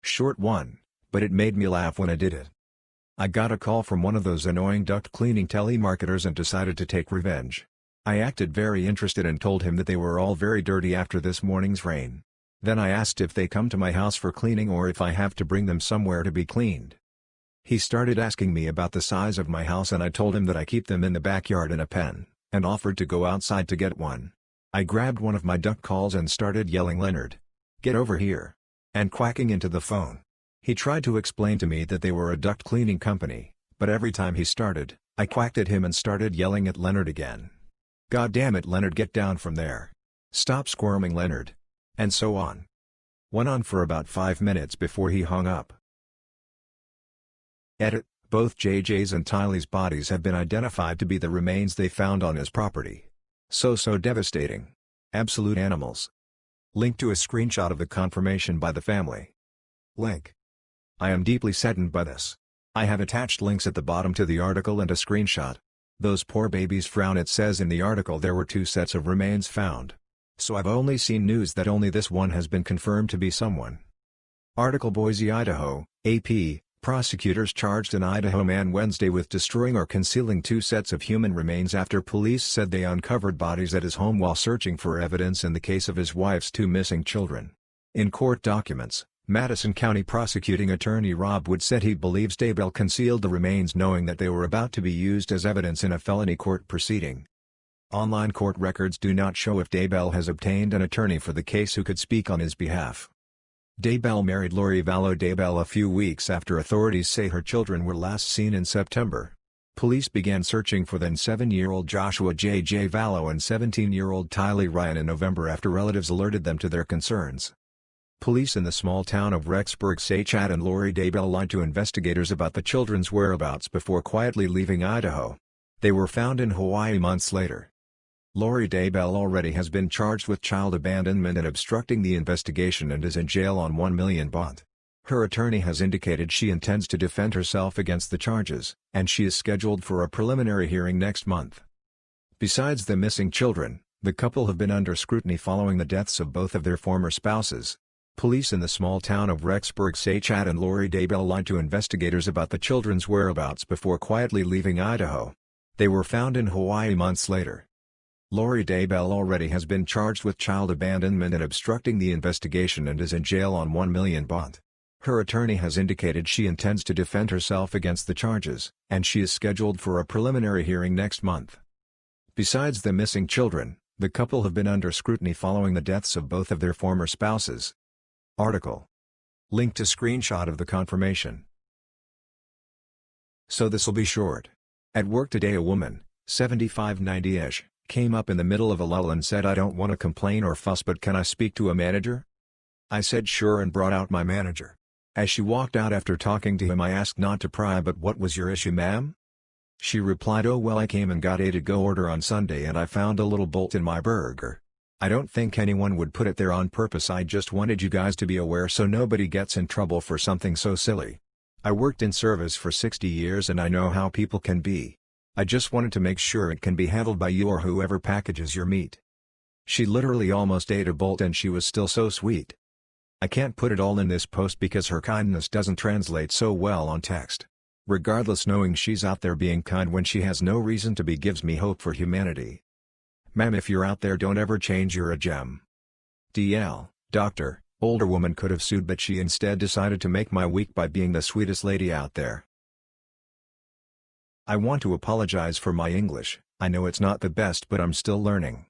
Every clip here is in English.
Short one, but it made me laugh when I did it. I got a call from one of those annoying duct cleaning telemarketers and decided to take revenge. I acted very interested and told him that they were all very dirty after this morning's rain. Then I asked if they come to my house for cleaning or if I have to bring them somewhere to be cleaned. He started asking me about the size of my house and I told him that I keep them in the backyard in a pen, and offered to go outside to get one. I grabbed one of my duck calls and started yelling, "Leonard! Get over here!" and quacking into the phone. He tried to explain to me that they were a duct cleaning company, but every time he started, I quacked at him and started yelling at Leonard again. "God damn it, Leonard, get down from there! Stop squirming, Leonard!" And so on. Went on for about 5 minutes before he hung up. Edit: both JJ's and Tylee's bodies have been identified to be the remains they found on his property. So devastating. Absolute animals. Link to a screenshot of the confirmation by the family. Link. I am deeply saddened by this. I have attached links at the bottom to the article and a screenshot. Those poor babies frown. It says in the article there were 2 sets of remains found. So I've only seen news that only this one has been confirmed to be someone. Article: Boise, Idaho, AP. Prosecutors charged an Idaho man Wednesday with destroying or concealing 2 sets of human remains after police said they uncovered bodies at his home while searching for evidence in the case of his wife's 2 missing children. In court documents, Madison County Prosecuting Attorney Rob Wood said he believes Daybell concealed the remains knowing that they were about to be used as evidence in a felony court proceeding. Online court records do not show if Daybell has obtained an attorney for the case who could speak on his behalf. Daybell married Lori Vallow Daybell a few weeks after authorities say her children were last seen in September. Police began searching for then 7-year-old Joshua J.J. Vallow and 17-year-old Tylee Ryan in November after relatives alerted them to their concerns. Police in the small town of Rexburg say Chad and Lori Daybell lied to investigators about the children's whereabouts before quietly leaving Idaho. They were found in Hawaii months later. Lori Daybell already has been charged with child abandonment and obstructing the investigation and is in jail on $1 million bond. Her attorney has indicated she intends to defend herself against the charges, and she is scheduled for a preliminary hearing next month. Besides the missing children, the couple have been under scrutiny following the deaths of both of their former spouses. Police in the small town of Rexburg say Chad and Lori Daybell lied to investigators about the children's whereabouts before quietly leaving Idaho. They were found in Hawaii months later. Lori Daybell already has been charged with child abandonment and obstructing the investigation and is in jail on $1 million bond. Her attorney has indicated she intends to defend herself against the charges, and she is scheduled for a preliminary hearing next month. Besides the missing children, the couple have been under scrutiny following the deaths of both of their former spouses. Article. Link to screenshot of the confirmation. So this'll be short. At work today, a woman, 75-90-ish, came up in the middle of a lull and said, "I don't want to complain or fuss, but can I speak to a manager?" I said sure and brought out my manager. As she walked out after talking to him, I asked not to pry, "But what was your issue, ma'am?" She replied, "Oh well, I came and got a to-go order on Sunday and I found a little bolt in my burger. I don't think anyone would put it there on purpose. I just wanted you guys to be aware so nobody gets in trouble for something so silly. I worked in service for 60 years and I know how people can be. I just wanted to make sure it can be handled by you or whoever packages your meat." She literally almost ate a bolt and she was still so sweet. I can't put it all in this post because her kindness doesn't translate so well on text. Regardless, knowing she's out there being kind when she has no reason to be gives me hope for humanity. Ma'am, if you're out there, don't ever change, you're a gem. DL, doctor, older woman could have sued but she instead decided to make my week by being the sweetest lady out there. I want to apologize for my English. I know it's not the best, but I'm still learning.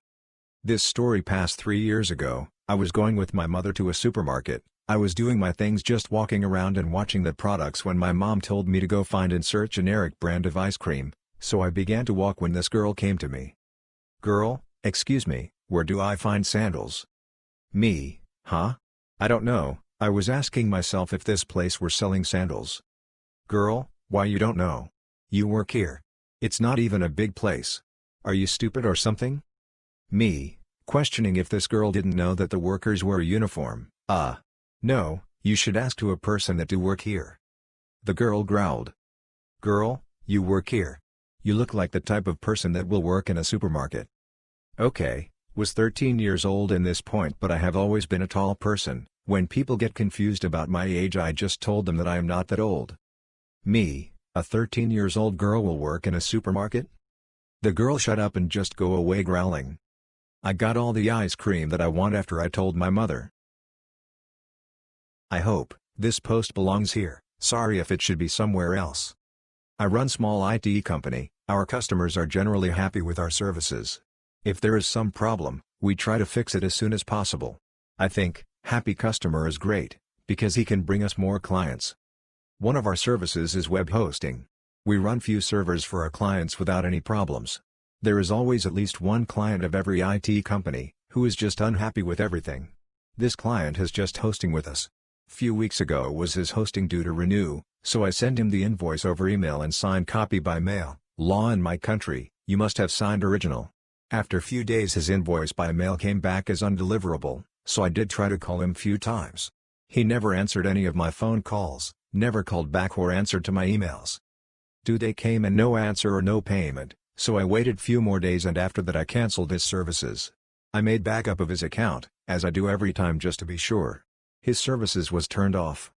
This story passed 3 years ago. I was going with my mother to a supermarket. I was doing my things, just walking around and watching the products, when my mom told me to go find and search generic brand of ice cream, so I began to walk when this girl came to me. "Girl, excuse me, where do I find sandals?" Me, huh? I don't know. I was asking myself if this place were selling sandals. "Girl, why you don't know? You work here. It's not even a big place. Are you stupid or something?" Me, questioning if this girl didn't know that the workers wear a uniform. No, you should ask to a person that do work here." The girl growled. "Girl, you work here. You look like the type of person that will work in a supermarket." Okay, was 13 years old in this point, but I have always been a tall person, When people get confused about my age, I just told them that I am not that old. Me, a 13 years old girl, will work in a supermarket? The girl shut up and just go away growling. I got all the ice cream that I want after I told my mother. I hope this post belongs here, sorry if it should be somewhere else. I run small IT company, our customers are generally happy with our services. If there is some problem, we try to fix it as soon as possible. I think, happy customer is great, because he can bring us more clients. One of our services is web hosting. We run few servers for our clients without any problems. There is always at least one client of every IT company, who is just unhappy with everything. This client has just hosting with us. Few weeks ago was his hosting due to renew, so I send him the invoice over email and signed copy by mail. Law in my country, you must have signed original. After few days his invoice by mail came back as undeliverable, so I did try to call him few times. He never answered any of my phone calls, never called back or answered to my emails. Due date came and no answer or no payment, so I waited few more days and after that I cancelled his services. I made backup of his account, as I do every time just to be sure. His services was turned off.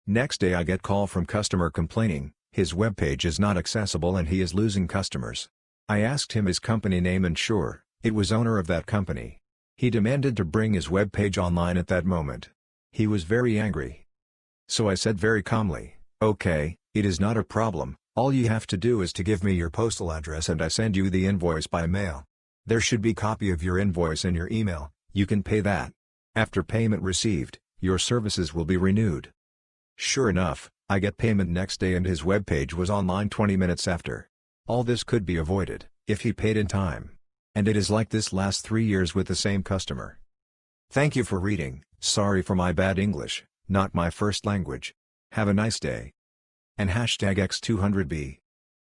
Next day I get call from customer complaining, his webpage is not accessible and he is losing customers. I asked him his company name and sure, it was owner of that company. He demanded to bring his webpage online at that moment. He was very angry. So I said very calmly, okay, it is not a problem, all you have to do is to give me your postal address and I send you the invoice by mail. There should be copy of your invoice in your email, you can pay that. After payment received, your services will be renewed. Sure enough, I get payment next day and his webpage was online 20 minutes after. All this could be avoided, if he paid in time. And it is like this last 3 years with the same customer. Thank you for reading, sorry for my bad English, not my first language. Have a nice day. And #X200B.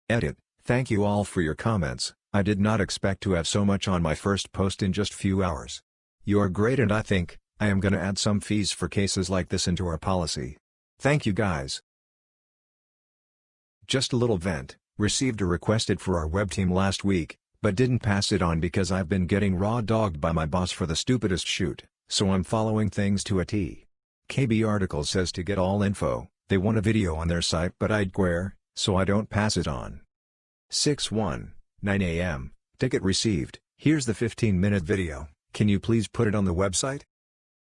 Edit, thank you all for your comments, I did not expect to have so much on my first post in just few hours. You are great and I think, I am gonna add some fees for cases like this into our policy. Thank you guys. Just a little vent, received a requested for our web team last week, but didn't pass it on because I've been getting raw dogged by my boss for the stupidest shoot, so I'm following things to a T. KB article says to get all info, they want a video on their site but I'd queer, so I don't pass it on. 6:19 a.m., ticket received, here's the 15-minute video, can you please put it on the website?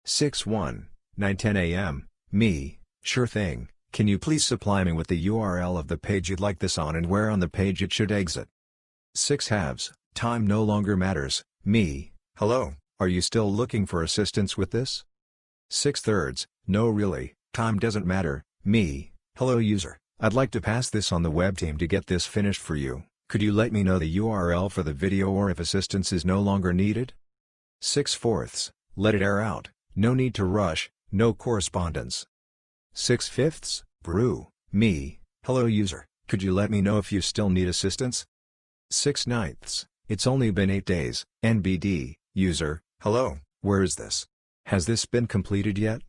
6:10 a.m., me, sure thing, can you please supply me with the URL of the page you'd like this on and where on the page it should exit? 6:30, time no longer matters, me, hello, are you still looking for assistance with this? 6:30, no really, time doesn't matter, me, hello user, I'd like to pass this on the web team to get this finished for you, could you let me know the URL for the video or if assistance is no longer needed? 6/4, let it air out, no need to rush, no correspondence. 6/5, brew, me, hello user, could you let me know if you still need assistance? 6/9, it's only been 8 days, NBD, user, hello, where is this? Has this been completed yet?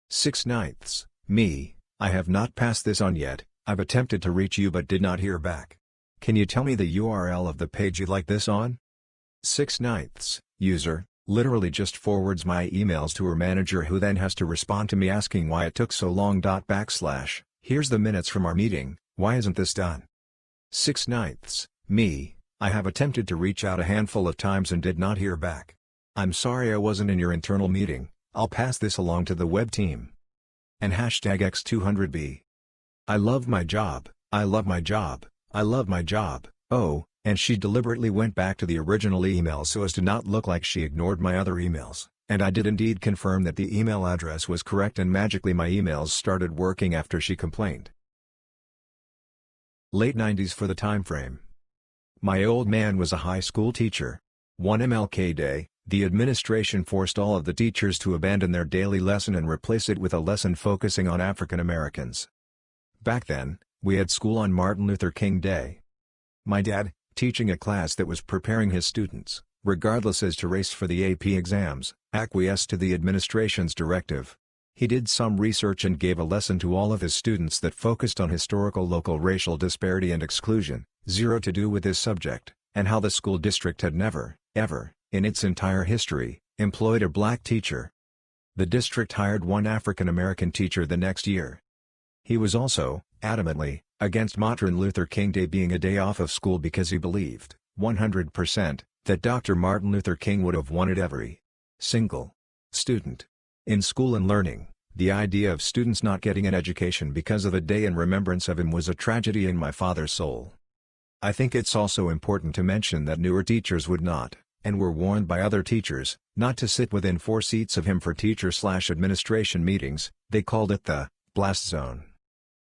6/9, me, I have not passed this on yet, I've attempted to reach you but did not hear back. Can you tell me the URL of the page you'd like this on? 6/9, user, literally just forwards my emails to her manager who then has to respond to me asking why it took so long. Here's the minutes from our meeting, why isn't this done? 6/9, me, I have attempted to reach out a handful of times and did not hear back. I'm sorry I wasn't in your internal meeting, I'll pass this along to the web team. And #X200B. I love my job, I love my job, I love my job, oh, and she deliberately went back to the original email so as to not look like she ignored my other emails, and I did indeed confirm that the email address was correct and magically my emails started working after she complained. Late 90s for the time frame. My old man was a high school teacher. One MLK Day, the administration forced all of the teachers to abandon their daily lesson and replace it with a lesson focusing on African Americans. Back then, we had school on Martin Luther King Day. My dad, teaching a class that was preparing his students, regardless as to race for the AP exams, acquiesced to the administration's directive. He did some research and gave a lesson to all of his students that focused on historical local racial disparity and exclusion, zero to do with his subject, and how the school district had never, ever, in its entire history, employed a black teacher. The district hired one African American teacher the next year. He was also, adamantly, against Martin Luther King Day being a day off of school because he believed, 100%, that Dr. Martin Luther King would have wanted every single student in school and learning. The idea of students not getting an education because of a day in remembrance of him was a tragedy in my father's soul. I think it's also important to mention that newer teachers would not, and were warned by other teachers, not to sit within 4 seats of him for teacher/administration meetings. They called it the blast zone.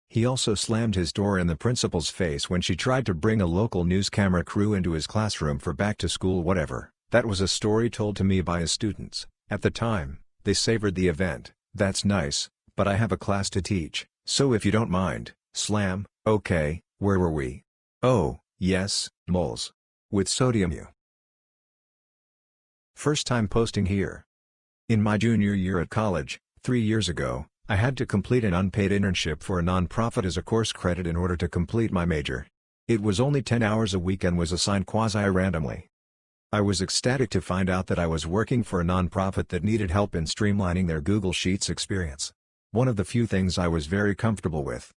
He also slammed his door in the principal's face when she tried to bring a local news camera crew into his classroom for back-to-school whatever. That was a story told to me by his students. At the time, they savored the event. "That's nice, but I have a class to teach, so if you don't mind, slam." Okay, where were we? Oh, yes, moles. With sodium U. First time posting here. In my junior year at college, 3 years ago, I had to complete an unpaid internship for a nonprofit as a course credit in order to complete my major. It was only 10 hours a week and was assigned quasi-randomly. I was ecstatic to find out that I was working for a nonprofit that needed help in streamlining their Google Sheets experience. One of the few things I was very comfortable with.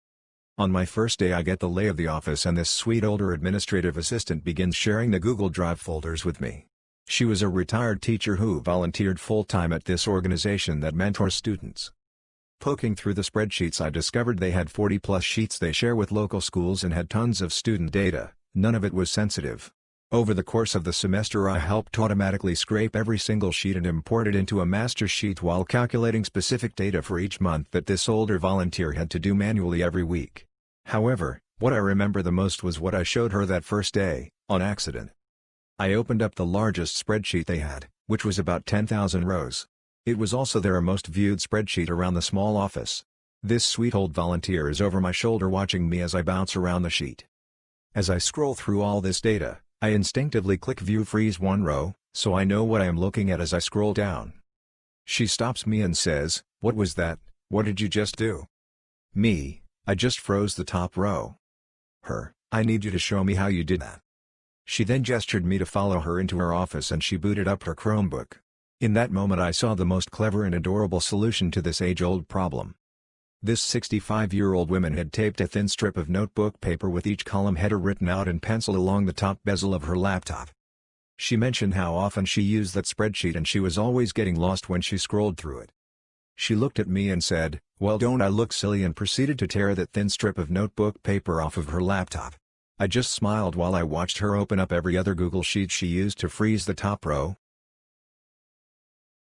On my first day I get the lay of the office and this sweet older administrative assistant begins sharing the Google Drive folders with me. She was a retired teacher who volunteered full-time at this organization that mentors students. Poking through the spreadsheets I discovered they had 40+ sheets they share with local schools and had tons of student data. None of it was sensitive. Over the course of the semester I helped automatically scrape every single sheet and import it into a master sheet while calculating specific data for each month that this older volunteer had to do manually every week. However, what I remember the most was what I showed her that first day, on accident. I opened up the largest spreadsheet they had, which was about 10,000 rows. It was also their most viewed spreadsheet around the small office. This sweet old volunteer is over my shoulder watching me as I bounce around the sheet. As I scroll through all this data, I instinctively click View Freeze one row, so I know what I am looking at as I scroll down. She stops me and says, "What was that? What did you just do?" Me, "I just froze the top row." Her, "I need you to show me how you did that." She then gestured me to follow her into her office and she booted up her Chromebook. In that moment I saw the most clever and adorable solution to this age-old problem. This 65-year-old woman had taped a thin strip of notebook paper with each column header written out in pencil along the top bezel of her laptop. She mentioned how often she used that spreadsheet and she was always getting lost when she scrolled through it. She looked at me and said, "Well, don't I look silly?" and proceeded to tear that thin strip of notebook paper off of her laptop. I just smiled while I watched her open up every other Google Sheet she used to freeze the top row.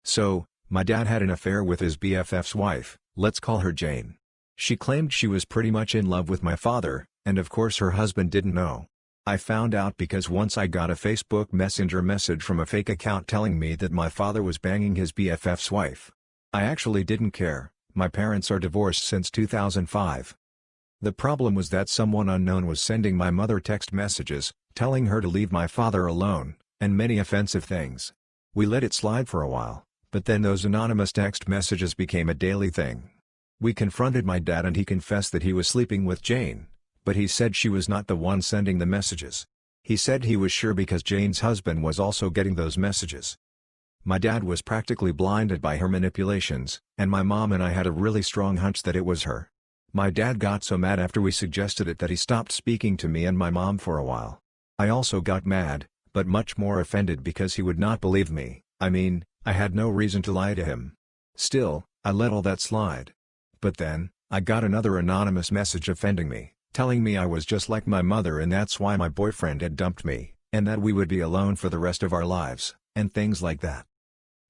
So, my dad had an affair with his BFF's wife, let's call her Jane. She claimed she was pretty much in love with my father, and of course her husband didn't know. I found out because once I got a Facebook Messenger message from a fake account telling me that my father was banging his BFF's wife. I actually didn't care, my parents are divorced since 2005. The problem was that someone unknown was sending my mother text messages, telling her to leave my father alone, and many offensive things. We let it slide for a while. But then those anonymous text messages became a daily thing. We confronted my dad and he confessed that he was sleeping with Jane, but he said she was not the one sending the messages. He said he was sure because Jane's husband was also getting those messages. My dad was practically blinded by her manipulations, and my mom and I had a really strong hunch that it was her. My dad got so mad after we suggested it that he stopped speaking to me and my mom for a while. I also got mad, but much more offended because he would not believe me. I had no reason to lie to him. Still, I let all that slide. But then, I got another anonymous message offending me, telling me I was just like my mother and that's why my boyfriend had dumped me, and that we would be alone for the rest of our lives, and things like that.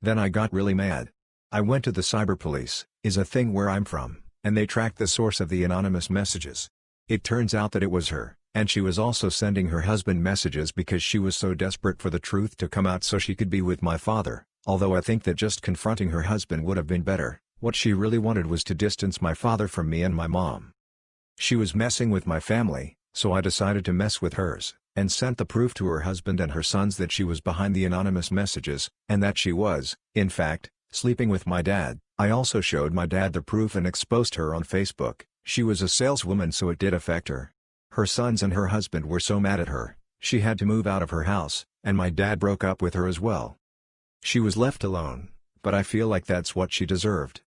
Then I got really mad. I went to the cyber police, is a thing where I'm from, and they tracked the source of the anonymous messages. It turns out that it was her, and she was also sending her husband messages because she was so desperate for the truth to come out so she could be with my father. Although I think that just confronting her husband would have been better, what she really wanted was to distance my father from me and my mom. She was messing with my family, so I decided to mess with hers, and sent the proof to her husband and her sons that she was behind the anonymous messages, and that she was, in fact, sleeping with my dad. I also showed my dad the proof and exposed her on Facebook. She was a saleswoman so it did affect her. Her sons and her husband were so mad at her, she had to move out of her house, and my dad broke up with her as well. She was left alone, but I feel like that's what she deserved.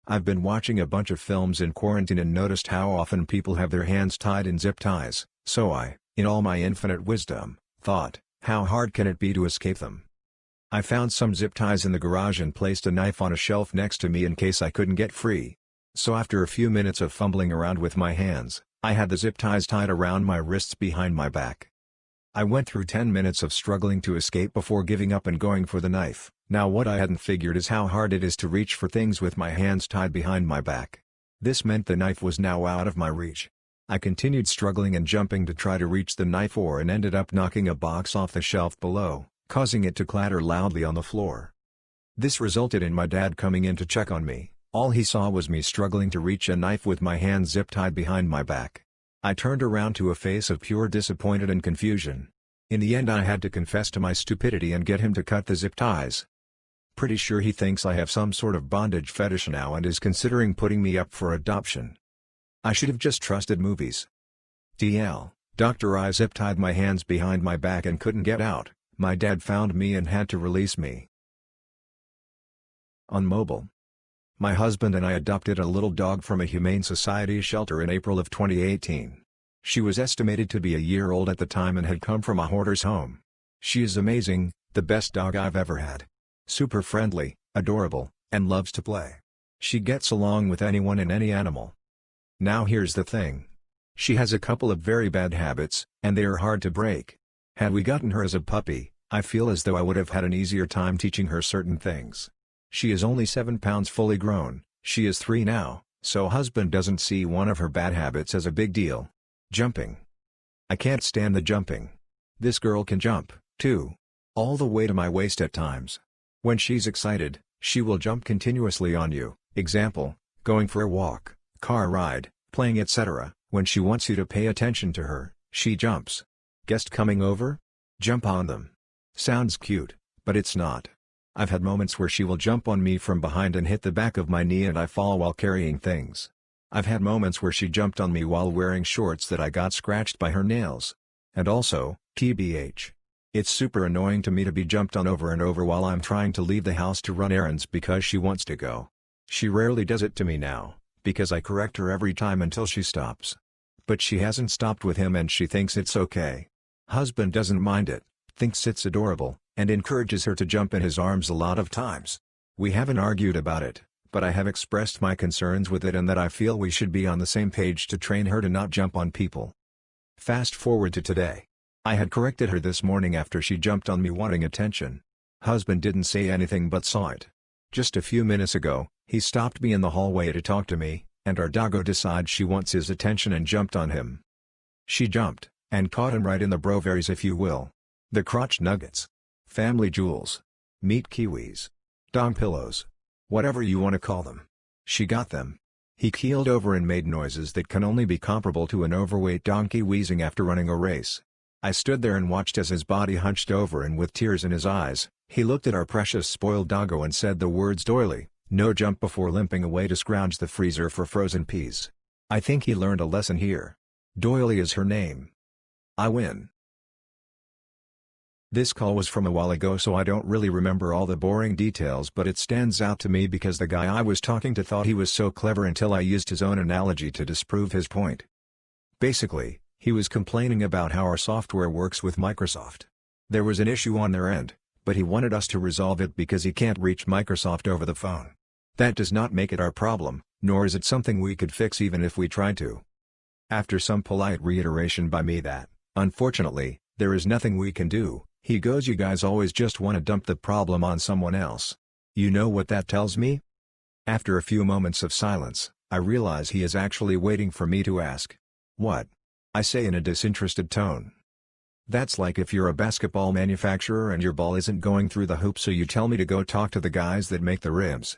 I've been watching a bunch of films in quarantine and noticed how often people have their hands tied in zip ties, so I, in all my infinite wisdom, thought, how hard can it be to escape them? I found some zip ties in the garage and placed a knife on a shelf next to me in case I couldn't get free. So after a few minutes of fumbling around with my hands, I had the zip ties tied around my wrists behind my back. I went through 10 minutes of struggling to escape before giving up and going for the knife. Now what I hadn't figured is how hard it is to reach for things with my hands tied behind my back. This meant the knife was now out of my reach. I continued struggling and jumping to try to reach the knife and ended up knocking a box off the shelf below, causing it to clatter loudly on the floor. This resulted in my dad coming in to check on me. All he saw was me struggling to reach a knife with my hands zip-tied behind my back. I turned around to a face of pure disappointment and confusion. In the end I had to confess to my stupidity and get him to cut the zip ties. Pretty sure he thinks I have some sort of bondage fetish now and is considering putting me up for adoption. I should have just trusted movies. TL, Dr. I zip-tied my hands behind my back and couldn't get out. My dad found me and had to release me. On mobile. My husband and I adopted a little dog from a Humane Society shelter in April of 2018. She was estimated to be a year old at the time and had come from a hoarder's home. She is amazing, the best dog I've ever had. Super friendly, adorable, and loves to play. She gets along with anyone and any animal. Now here's the thing. She has a couple of very bad habits, and they are hard to break. Had we gotten her as a puppy, I feel as though I would have had an easier time teaching her certain things. She is only 7 pounds fully grown, she is 3 now, so husband doesn't see one of her bad habits as a big deal. Jumping. I can't stand the jumping. This girl can jump, too. All the way to my waist at times. When she's excited, she will jump continuously on you, example, going for a walk, car ride, playing etc. When she wants you to pay attention to her, she jumps. Guest coming over? Jump on them. Sounds cute, but it's not. I've had moments where she will jump on me from behind and hit the back of my knee and I fall while carrying things. I've had moments where she jumped on me while wearing shorts that I got scratched by her nails. And also, TBH. It's super annoying to me to be jumped on over and over while I'm trying to leave the house to run errands because she wants to go. She rarely does it to me now, because I correct her every time until she stops. But she hasn't stopped with him and she thinks it's okay. Husband doesn't mind it, thinks it's adorable, and encourages her to jump in his arms a lot of times. We haven't argued about it, but I have expressed my concerns with it and that I feel we should be on the same page to train her to not jump on people. Fast forward to today. I had corrected her this morning after she jumped on me wanting attention. Husband didn't say anything but saw it. Just a few minutes ago, he stopped me in the hallway to talk to me, and our doggo decides she wants his attention and jumped on him. She jumped, and caught him right in the brovaries if you will. The crotch nuggets. Family jewels. Meat kiwis. Dog pillows. Whatever you want to call them. She got them. He keeled over and made noises that can only be comparable to an overweight donkey wheezing after running a race. I stood there and watched as his body hunched over and with tears in his eyes, he looked at our precious spoiled doggo and said the words doily, no jump before limping away to scrounge the freezer for frozen peas. I think he learned a lesson here. Doily is her name. I win. This call was from a while ago so I don't really remember all the boring details but it stands out to me because the guy I was talking to thought he was so clever until I used his own analogy to disprove his point. Basically, he was complaining about how our software works with Microsoft. There was an issue on their end, but he wanted us to resolve it because he can't reach Microsoft over the phone. That does not make it our problem, nor is it something we could fix even if we tried to. After some polite reiteration by me that, unfortunately, there is nothing we can do, he goes, you guys always just want to dump the problem on someone else. You know what that tells me? After a few moments of silence, I realize he is actually waiting for me to ask. What? I say in a disinterested tone. That's like if you're a basketball manufacturer and your ball isn't going through the hoop so you tell me to go talk to the guys that make the rims.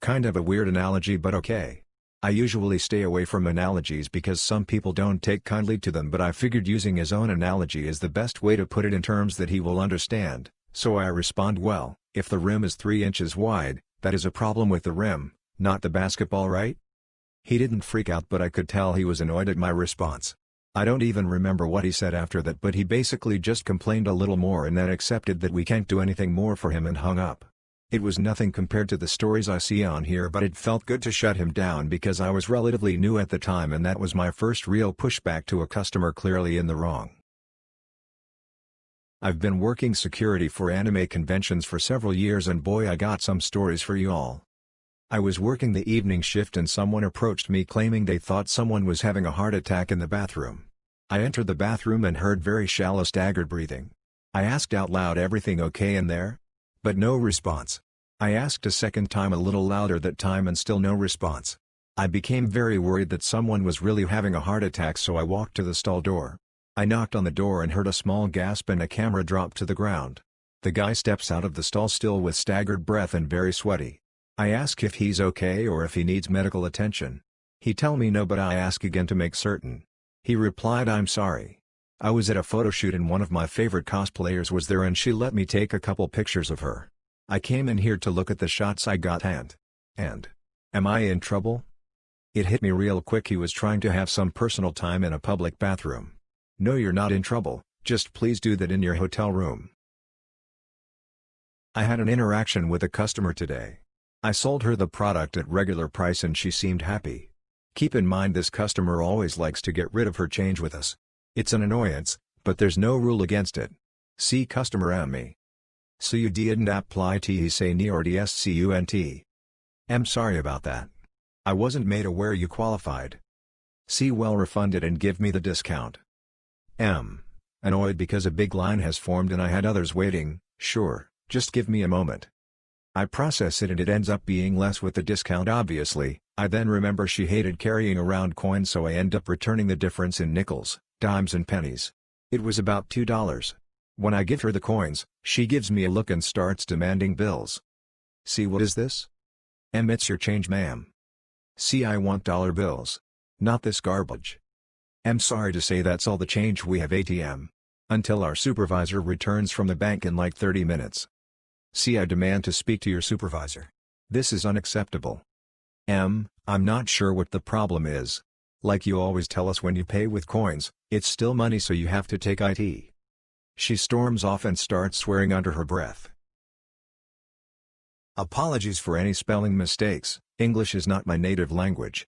Kind of a weird analogy but okay. I usually stay away from analogies because some people don't take kindly to them but I figured using his own analogy is the best way to put it in terms that he will understand, so I respond well, if the rim is 3 inches wide, that is a problem with the rim, not the basketball, right? He didn't freak out but I could tell he was annoyed at my response. I don't even remember what he said after that, but he basically just complained a little more and then accepted that we can't do anything more for him and hung up. It was nothing compared to the stories I see on here, but it felt good to shut him down because I was relatively new at the time and that was my first real pushback to a customer clearly in the wrong. I've been working security for anime conventions for several years and boy I got some stories for you all. I was working the evening shift and someone approached me claiming they thought someone was having a heart attack in the bathroom. I entered the bathroom and heard very shallow staggered breathing. I asked out loud, "Everything okay in there?" But no response. I asked a second time a little louder that time and still no response. I became very worried that someone was really having a heart attack, so I walked to the stall door. I knocked on the door and heard a small gasp and a camera drop to the ground. The guy steps out of the stall still with staggered breath and very sweaty. I ask if he's okay or if he needs medical attention. He tell me no, but I ask again to make certain. He replied, "I'm sorry. I was at a photo shoot and one of my favorite cosplayers was there and she let me take a couple pictures of her. I came in here to look at the shots I got and am I in trouble?" It hit me real quick he was trying to have some personal time in a public bathroom. No, you're not in trouble, just please do that in your hotel room. I had an interaction with a customer today. I sold her the product at regular price and she seemed happy. Keep in mind this customer always likes to get rid of her change with us. It's an annoyance, but there's no rule against it. See customer me. So you didn't apply to say ni or dscunt. I'm sorry about that. I wasn't made aware you qualified. See well refund it and give me the discount. Annoyed because a big line has formed and I had others waiting. Sure, just give me a moment. I process it and it ends up being less with the discount obviously. I then remember she hated carrying around coins, so I end up returning the difference in nickels, dimes and pennies. It was about $2. When I give her the coins, she gives me a look and starts demanding bills. See, what is this? It's your change, ma'am. See, I want dollar bills. Not this garbage. I'm sorry to say that's all the change we have ATM. Until our supervisor returns from the bank in like 30 minutes. See, I demand to speak to your supervisor. This is unacceptable. I'm not sure what the problem is. Like you always tell us when you pay with coins, it's still money, so you have to take it. She storms off and starts swearing under her breath. Apologies for any spelling mistakes, English is not my native language.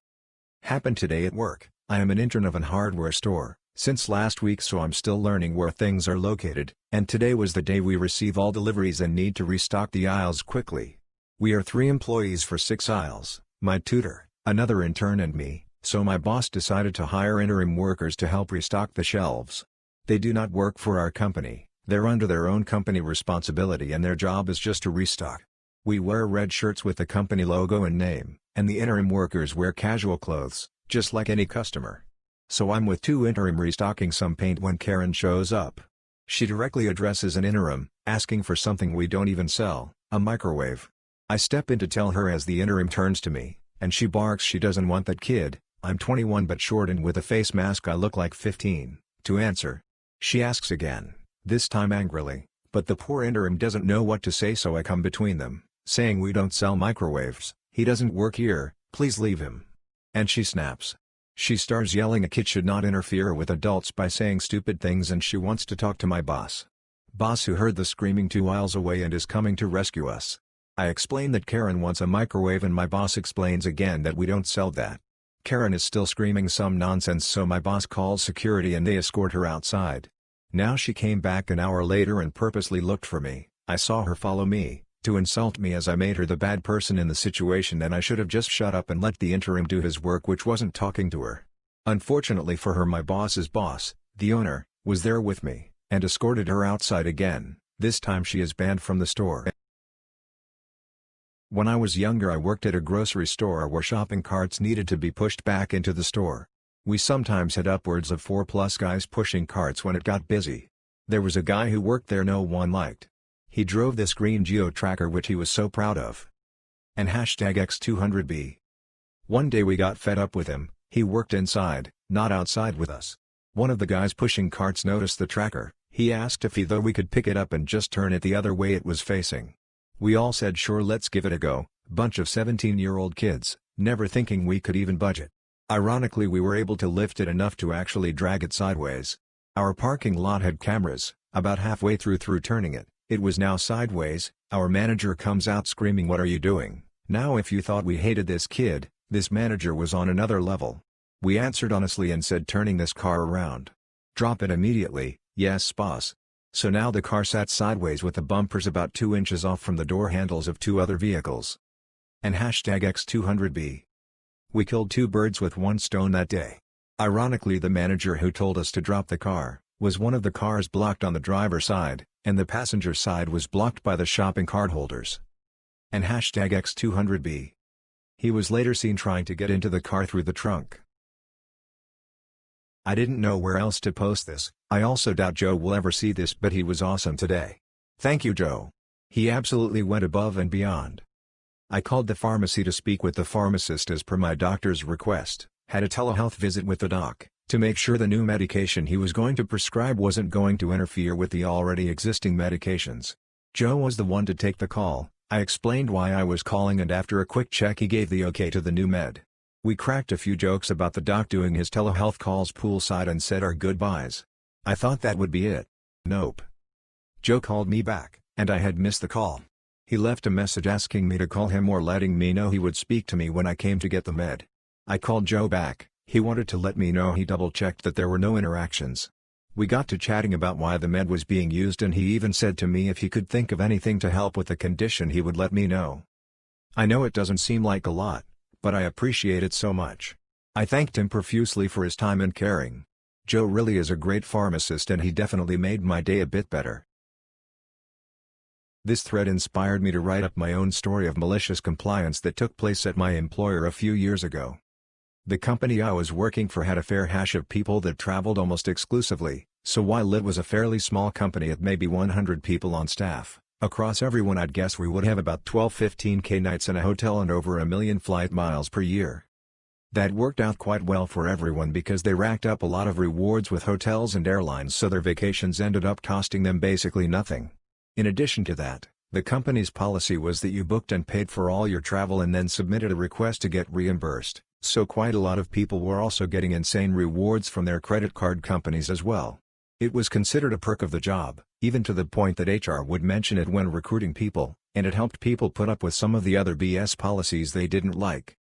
Happened today at work. I am an intern of an hardware store, since last week, so I'm still learning where things are located, and today was the day we receive all deliveries and need to restock the aisles quickly. We are 3 employees for 6 aisles, my tutor, another intern and me, so my boss decided to hire interim workers to help restock the shelves. They do not work for our company, they're under their own company responsibility and their job is just to restock. We wear red shirts with the company logo and name, and the interim workers wear casual clothes, just like any customer. So I'm with 2 interim restocking some paint when Karen shows up. She directly addresses an interim, asking for something we don't even sell, a microwave. I step in to tell her as the interim turns to me, and she barks she doesn't want that kid. I'm 21 but short and with a face mask I look like 15, to answer. She asks again, this time angrily, but the poor interim doesn't know what to say, so I come between them, saying we don't sell microwaves, he doesn't work here, please leave him. And she snaps. She starts yelling a kid should not interfere with adults by saying stupid things, and she wants to talk to my boss. Boss who heard the screaming 2 aisles away and is coming to rescue us. I explain that Karen wants a microwave and my boss explains again that we don't sell that. Karen is still screaming some nonsense, so my boss calls security and they escort her outside. Now she came back an hour later and purposely looked for me. I saw her follow me, to insult me as I made her the bad person in the situation, and I should have just shut up and let the interim do his work, which wasn't talking to her. Unfortunately for her, my boss's boss, the owner, was there with me, and escorted her outside again. This time she is banned from the store. When I was younger I worked at a grocery store where shopping carts needed to be pushed back into the store. We sometimes had upwards of 4+ guys pushing carts when it got busy. There was a guy who worked there no one liked. He drove this green Geo tracker which he was so proud of. And #X200B. One day we got fed up with him. He worked inside, not outside with us. One of the guys pushing carts noticed the tracker. He asked if either we could pick it up and just turn it the other way it was facing. We all said sure, let's give it a go, bunch of 17-year-old kids, never thinking we could even budget. Ironically, we were able to lift it enough to actually drag it sideways. Our parking lot had cameras. About halfway through turning it, it was now sideways. Our manager comes out screaming, "What are you doing?" Now if you thought we hated this kid, this manager was on another level. We answered honestly and said, "Turning this car around." "Drop it immediately." "Yes, boss." So now the car sat sideways with the bumpers about 2 inches off from the door handles of 2 other vehicles. And #X200B. We killed 2 birds with 1 stone that day. Ironically, the manager who told us to drop the car, was one of the cars blocked on the driver's side, and the passenger side was blocked by the shopping cart holders. And #X200B. He was later seen trying to get into the car through the trunk. I didn't know where else to post this. I also doubt Joe will ever see this, but he was awesome today. Thank you, Joe. He absolutely went above and beyond. I called the pharmacy to speak with the pharmacist as per my doctor's request, had a telehealth visit with the doc, to make sure the new medication he was going to prescribe wasn't going to interfere with the already existing medications. Joe was the one to take the call. I explained why I was calling, and after a quick check he gave the okay to the new med. We cracked a few jokes about the doc doing his telehealth calls poolside and said our goodbyes. I thought that would be it. Nope. Joe called me back, and I had missed the call. He left a message asking me to call him or letting me know he would speak to me when I came to get the med. I called Joe back. He wanted to let me know he double-checked that there were no interactions. We got to chatting about why the med was being used, and he even said to me if he could think of anything to help with the condition he would let me know. I know it doesn't seem like a lot, but I appreciate it so much. I thanked him profusely for his time and caring. Joe really is a great pharmacist, and he definitely made my day a bit better. This thread inspired me to write up my own story of malicious compliance that took place at my employer a few years ago. The company I was working for had a fair hash of people that traveled almost exclusively, so while it was a fairly small company at maybe 100 people on staff, across everyone I'd guess we would have about 12-15K nights in a hotel and over 1 million flight miles per year. That worked out quite well for everyone because they racked up a lot of rewards with hotels and airlines, so their vacations ended up costing them basically nothing. In addition to that, the company's policy was that you booked and paid for all your travel and then submitted a request to get reimbursed, so quite a lot of people were also getting insane rewards from their credit card companies as well. It was considered a perk of the job, even to the point that HR would mention it when recruiting people, and it helped people put up with some of the other BS policies they didn't like.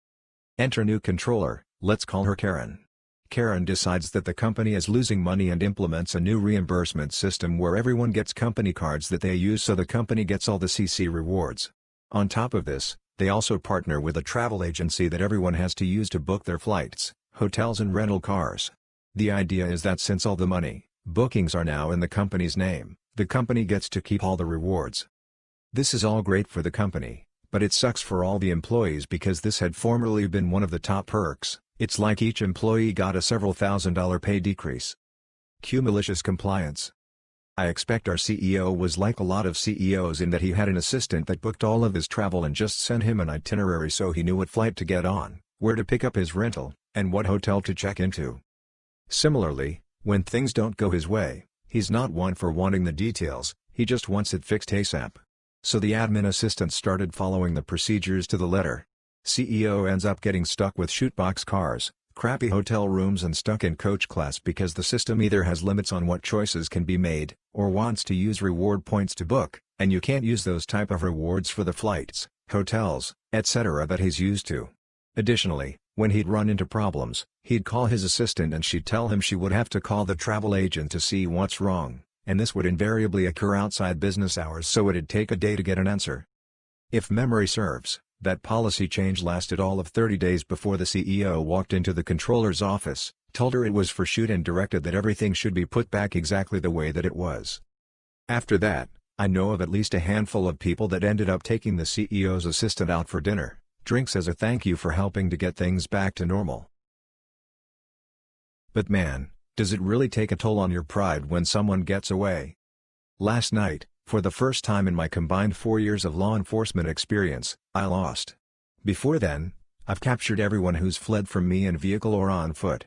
Enter new controller, let's call her Karen. Karen decides that the company is losing money and implements a new reimbursement system where everyone gets company cards that they use, so the company gets all the CC rewards. On top of this, they also partner with a travel agency that everyone has to use to book their flights, hotels and rental cars. The idea is that since all the money, bookings are now in the company's name, the company gets to keep all the rewards. This is all great for the company, but it sucks for all the employees because this had formerly been one of the top perks. It's like each employee got a several $1,000 pay decrease. Cue malicious compliance. I expect our CEO was like a lot of CEOs in that he had an assistant that booked all of his travel and just sent him an itinerary so he knew what flight to get on, where to pick up his rental, and what hotel to check into. Similarly, when things don't go his way, he's not one for wanting the details, he just wants it fixed ASAP. So the admin assistant started following the procedures to the letter. CEO ends up getting stuck with shootbox cars, crappy hotel rooms and stuck in coach class because the system either has limits on what choices can be made, or wants to use reward points to book, and you can't use those type of rewards for the flights, hotels, etc. that he's used to. Additionally, when he'd run into problems, he'd call his assistant and she'd tell him she would have to call the travel agent to see what's wrong, and this would invariably occur outside business hours, so it'd take a day to get an answer. If memory serves, that policy change lasted all of 30 days before the CEO walked into the controller's office, told her it was for shoot and directed that everything should be put back exactly the way that it was. After that, I know of at least a handful of people that ended up taking the CEO's assistant out for dinner, drinks as a thank you for helping to get things back to normal. But man, does it really take a toll on your pride when someone gets away? Last night, for the first time in my combined 4 years of law enforcement experience, I lost. Before then, I've captured everyone who's fled from me in vehicle or on foot.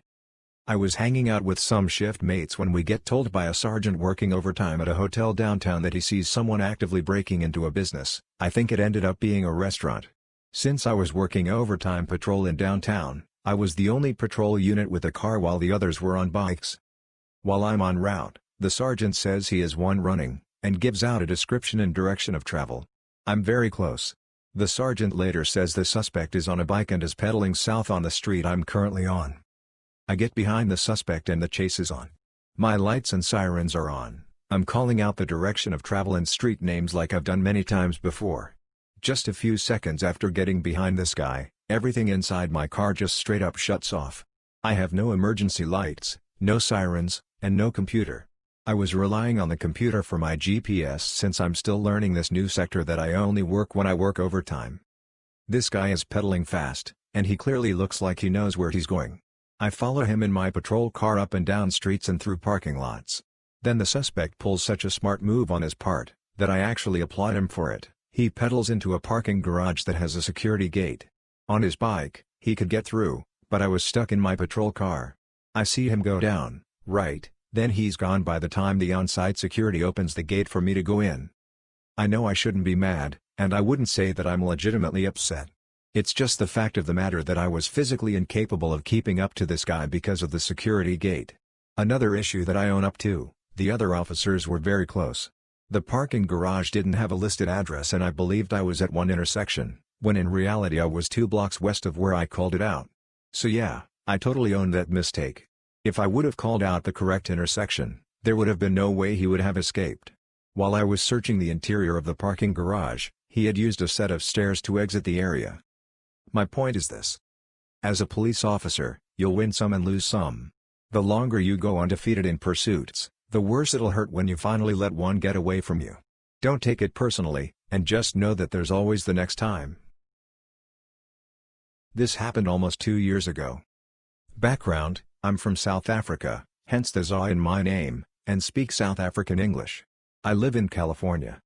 I was hanging out with some shift mates when we get told by a sergeant working overtime at a hotel downtown that he sees someone actively breaking into a business. I think it ended up being a restaurant. Since I was working overtime patrol in downtown, I was the only patrol unit with a car while the others were on bikes. While I'm en route, the sergeant says he is one running, and gives out a description and direction of travel. I'm very close. The sergeant later says the suspect is on a bike and is pedaling south on the street I'm currently on. I get behind the suspect and the chase is on. My lights and sirens are on. I'm calling out the direction of travel and street names like I've done many times before. Just a few seconds after getting behind this guy, everything inside my car just straight up shuts off. I have no emergency lights, no sirens, and no computer. I was relying on the computer for my GPS since I'm still learning this new sector that I only work when I work overtime. This guy is pedaling fast, and he clearly looks like he knows where he's going. I follow him in my patrol car up and down streets and through parking lots. Then the suspect pulls such a smart move on his part, that I actually applaud him for it. He pedals into a parking garage that has a security gate. On his bike, he could get through, but I was stuck in my patrol car. I see him go down, right, then he's gone by the time the on-site security opens the gate for me to go in. I know I shouldn't be mad, and I wouldn't say that I'm legitimately upset. It's just the fact of the matter that I was physically incapable of keeping up to this guy because of the security gate. Another issue that I own up to, the other officers were very close. The parking garage didn't have a listed address and I believed I was at one intersection, when in reality I was 2 blocks west of where I called it out. So yeah, I totally owned that mistake. If I would have called out the correct intersection, there would have been no way he would have escaped. While I was searching the interior of the parking garage, he had used a set of stairs to exit the area. My point is this. As a police officer, you'll win some and lose some. The longer you go undefeated in pursuits, the worse it'll hurt when you finally let one get away from you. Don't take it personally, and just know that there's always the next time. This happened almost 2 years ago. Background: I'm from South Africa, hence the ZA in my name, and speak South African English. I live in California.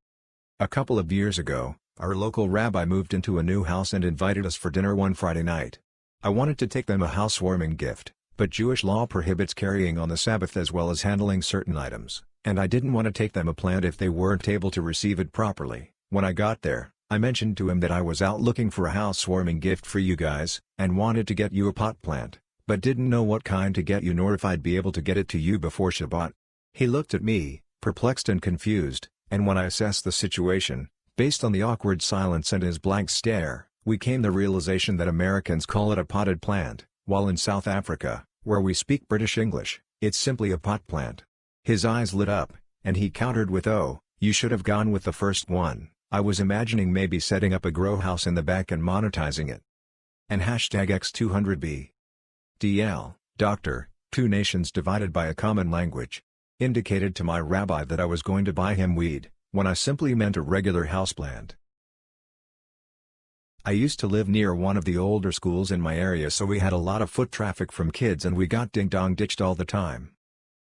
A couple of years ago, our local rabbi moved into a new house and invited us for dinner one Friday night. I wanted to take them a housewarming gift, but Jewish law prohibits carrying on the Sabbath as well as handling certain items, and I didn't want to take them a plant if they weren't able to receive it properly. When I got there, I mentioned to him that I was out looking for a housewarming gift for you guys, and wanted to get you a pot plant, but didn't know what kind to get you nor if I'd be able to get it to you before Shabbat. He looked at me, perplexed and confused, and when I assessed the situation, based on the awkward silence and his blank stare, we came to the realization that Americans call it a potted plant, while in South Africa, where we speak British English, it's simply a pot plant. His eyes lit up, and he countered with, "Oh, you should have gone with the first one." I was imagining maybe setting up a grow house in the back and monetizing it. And #X200B. DL, Doctor, 2 nations divided by a common language. Indicated to my rabbi that I was going to buy him weed, when I simply meant a regular houseplant. I used to live near one of the older schools in my area, so we had a lot of foot traffic from kids and we got ding-dong ditched all the time.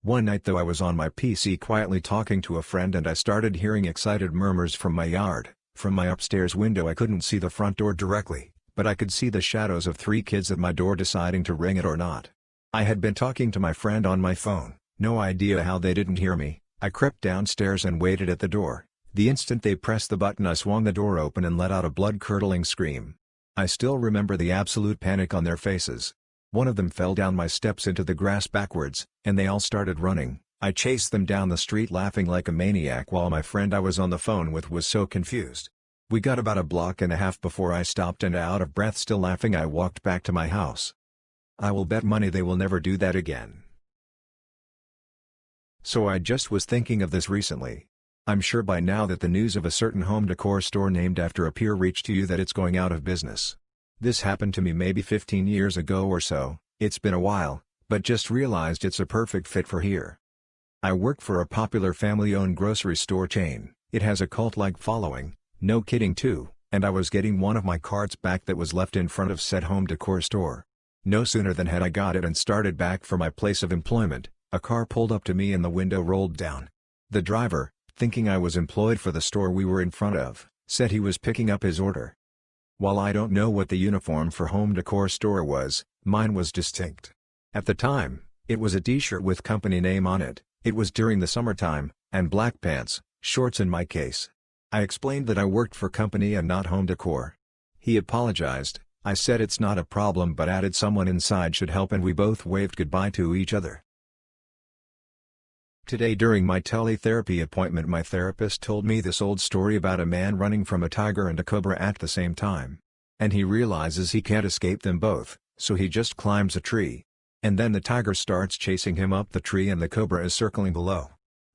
One night though I was on my PC quietly talking to a friend and I started hearing excited murmurs from my yard. From my upstairs window I couldn't see the front door directly, but I could see the shadows of 3 kids at my door deciding to ring it or not. I had been talking to my friend on my phone, no idea how they didn't hear me. I crept downstairs and waited at the door. The instant they pressed the button I swung the door open and let out a blood-curdling scream. I still remember the absolute panic on their faces. One of them fell down my steps into the grass backwards, and they all started running. I chased them down the street laughing like a maniac while my friend I was on the phone with was so confused. We got about a block and a half before I stopped and out of breath still laughing I walked back to my house. I will bet money they will never do that again. So I just was thinking of this recently. I'm sure by now that the news of a certain home decor store named after a peer reached to you that it's going out of business. This happened to me maybe 15 years ago or so, it's been a while, but just realized it's a perfect fit for here. I work for a popular family-owned grocery store chain. It has a cult-like following, no kidding too, and I was getting one of my carts back that was left in front of said home decor store. No sooner than had I got it and started back for my place of employment, a car pulled up to me and the window rolled down. The driver, thinking I was employed for the store we were in front of, said he was picking up his order. While I don't know what the uniform for home decor store was, mine was distinct. At the time, it was a t-shirt with company name on it, it was during the summertime, and black pants, shorts in my case. I explained that I worked for company and not home decor. He apologized, I said it's not a problem but added someone inside should help, and we both waved goodbye to each other. Today during my teletherapy appointment, my therapist told me this old story about a man running from a tiger and a cobra at the same time. And he realizes he can't escape them both, so he just climbs a tree. And then the tiger starts chasing him up the tree and the cobra is circling below.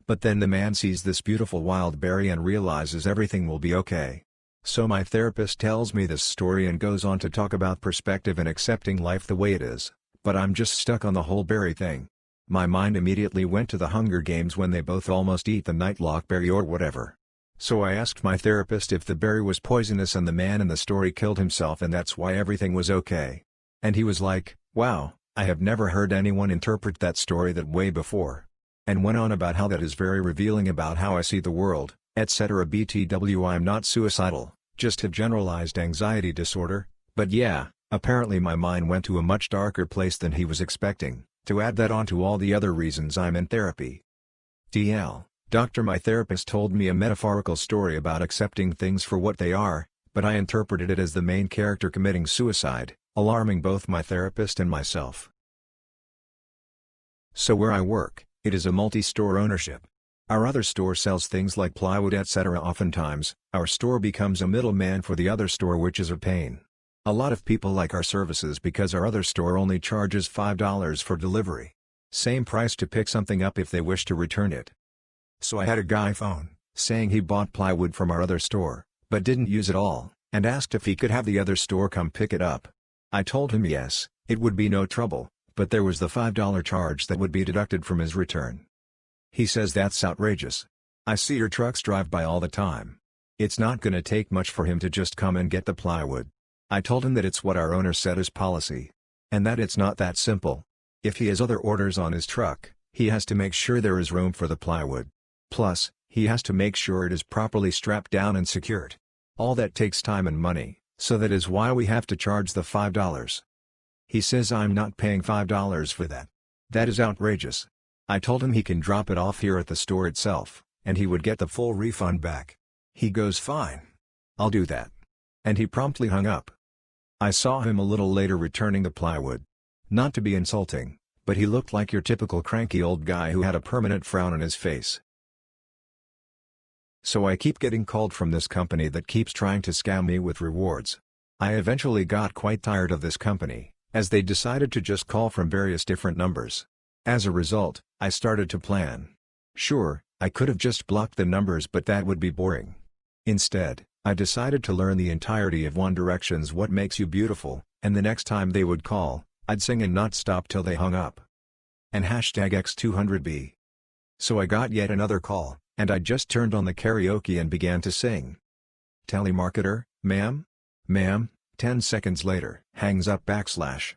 But then the man sees this beautiful wild berry and realizes everything will be okay. So my therapist tells me this story and goes on to talk about perspective and accepting life the way it is, but I'm just stuck on the whole berry thing. My mind immediately went to the Hunger Games when they both almost eat the nightlock berry or whatever. So I asked my therapist if the berry was poisonous and the man in the story killed himself and that's why everything was okay. And he was like, wow, I have never heard anyone interpret that story that way before. And went on about how that is very revealing about how I see the world, etc. BTW, I'm not suicidal, just a generalized anxiety disorder, but yeah, apparently my mind went to a much darker place than he was expecting. To add that on to all the other reasons I'm in therapy. DL, Doctor, my therapist told me a metaphorical story about accepting things for what they are, but I interpreted it as the main character committing suicide, alarming both my therapist and myself. So where I work, it is a multi-store ownership. Our other store sells things like plywood, etc. Oftentimes, our store becomes a middleman for the other store, which is a pain. A lot of people like our services because our other store only charges $5 for delivery. Same price to pick something up if they wish to return it. So I had a guy phone, saying he bought plywood from our other store, but didn't use it all, and asked if he could have the other store come pick it up. I told him yes, it would be no trouble, but there was the $5 charge that would be deducted from his return. He says that's outrageous. I see your trucks drive by all the time. It's not gonna take much for him to just come and get the plywood. I told him that it's what our owner said is policy. And that it's not that simple. If he has other orders on his truck, he has to make sure there is room for the plywood. Plus, he has to make sure it is properly strapped down and secured. All that takes time and money, so that is why we have to charge the $5. He says I'm not paying $5 for that. That is outrageous. I told him he can drop it off here at the store itself, and he would get the full refund back. He goes, fine. I'll do that. And he promptly hung up. I saw him a little later returning the plywood. Not to be insulting, but he looked like your typical cranky old guy who had a permanent frown on his face. So I keep getting called from this company that keeps trying to scam me with rewards. I eventually got quite tired of this company, as they decided to just call from various different numbers. As a result, I started to plan. Sure, I could have just blocked the numbers, but that would be boring. Instead, I decided to learn the entirety of One Direction's What Makes You Beautiful, and the next time they would call, I'd sing and not stop till they hung up. And #X200B. So I got yet another call, and I just turned on the karaoke and began to sing. Telemarketer, ma'am? Ma'am, 10 seconds later, hangs up /.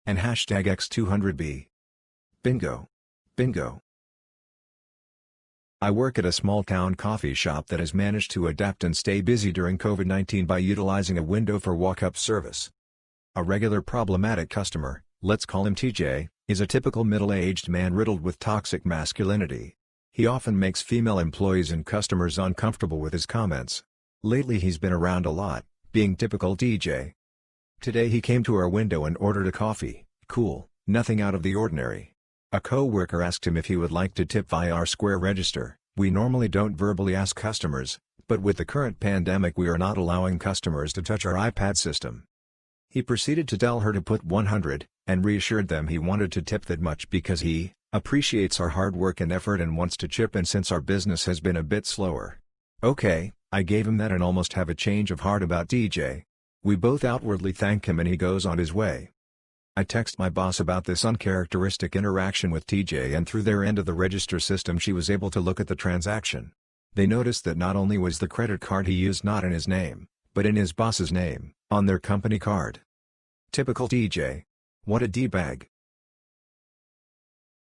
And #X200B. Bingo. Bingo. I work at a small-town coffee shop that has managed to adapt and stay busy during COVID-19 by utilizing a window for walk-up service. A regular problematic customer, let's call him TJ, is a typical middle-aged man riddled with toxic masculinity. He often makes female employees and customers uncomfortable with his comments. Lately he's been around a lot, being typical TJ. Today he came to our window and ordered a coffee. Cool, nothing out of the ordinary. A co-worker asked him if he would like to tip via our Square register. We normally don't verbally ask customers, but with the current pandemic we are not allowing customers to touch our iPad system. He proceeded to tell her to put 100, and reassured them he wanted to tip that much because he appreciates our hard work and effort and wants to chip in since our business has been a bit slower. Okay, I gave him that and almost have a change of heart about DJ. We both outwardly thank him and he goes on his way. I text my boss about this uncharacteristic interaction with TJ, and through their end of the register system she was able to look at the transaction. They noticed that not only was the credit card he used not in his name, but in his boss's name, on their company card. Typical TJ. What a D-bag.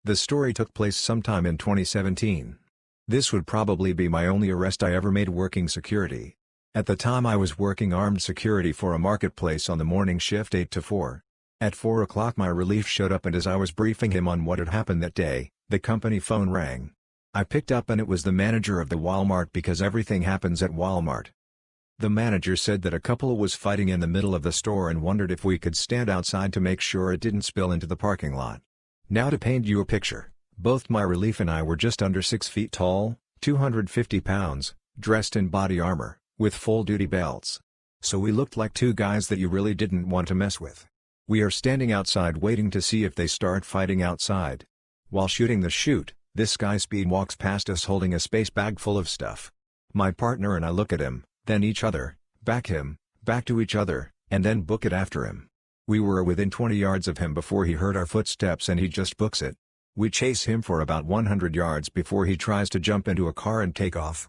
The story took place sometime in 2017. This would probably be my only arrest I ever made working security. At the time I was working armed security for a marketplace on the morning shift 8 to 4. At 4 o'clock my relief showed up, and as I was briefing him on what had happened that day, the company phone rang. I picked up and it was the manager of the Walmart because everything happens at Walmart. The manager said that a couple was fighting in the middle of the store and wondered if we could stand outside to make sure it didn't spill into the parking lot. Now to paint you a picture, both my relief and I were just under 6 feet tall, 250 pounds, dressed in body armor, with full-duty belts. So we looked like two guys that you really didn't want to mess with. We are standing outside waiting to see if they start fighting outside. While shooting the chute, this guy speed walks past us holding a space bag full of stuff. My partner and I look at him, then each other, back him, back to each other, and then book it after him. We were within 20 yards of him before he heard our footsteps and he just books it. We chase him for about 100 yards before he tries to jump into a car and take off.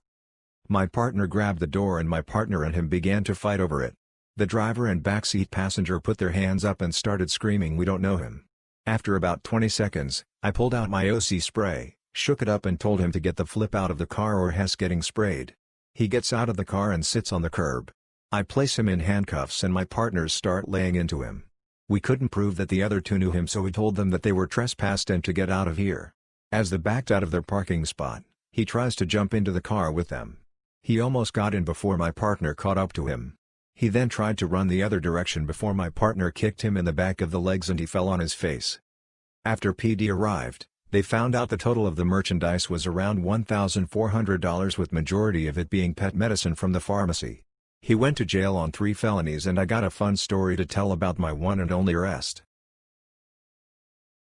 My partner grabbed the door and my partner and him began to fight over it. The driver and backseat passenger put their hands up and started screaming, "We don't know him." After about 20 seconds, I pulled out my OC spray, shook it up and told him to get the flip out of the car or he's getting sprayed. He gets out of the car and sits on the curb. I place him in handcuffs and my partners start laying into him. We couldn't prove that the other two knew him, so we told them that they were trespassed and to get out of here. As they backed out of their parking spot, he tries to jump into the car with them. He almost got in before my partner caught up to him. He then tried to run the other direction before my partner kicked him in the back of the legs and he fell on his face. After PD arrived, they found out the total of the merchandise was around $1,400, with majority of it being pet medicine from the pharmacy. He went to jail on 3 felonies and I got a fun story to tell about my one and only arrest.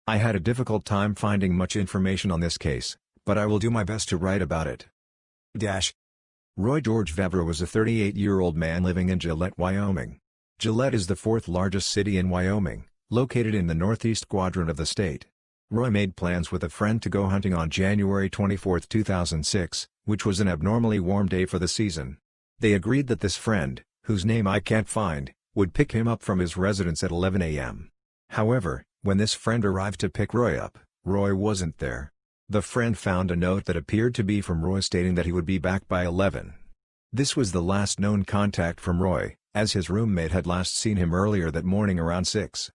I had a difficult time finding much information on this case, but I will do my best to write about it. Roy George Vevra was a 38-year-old man living in Gillette, Wyoming. Gillette is the 4th largest city in Wyoming, located in the northeast quadrant of the state. Roy made plans with a friend to go hunting on January 24, 2006, which was an abnormally warm day for the season. They agreed that this friend, whose name I can't find, would pick him up from his residence at 11 a.m. However, when this friend arrived to pick Roy up, Roy wasn't there. The friend found a note that appeared to be from Roy stating that he would be back by 11. This was the last known contact from Roy, as his roommate had last seen him earlier that morning around 6.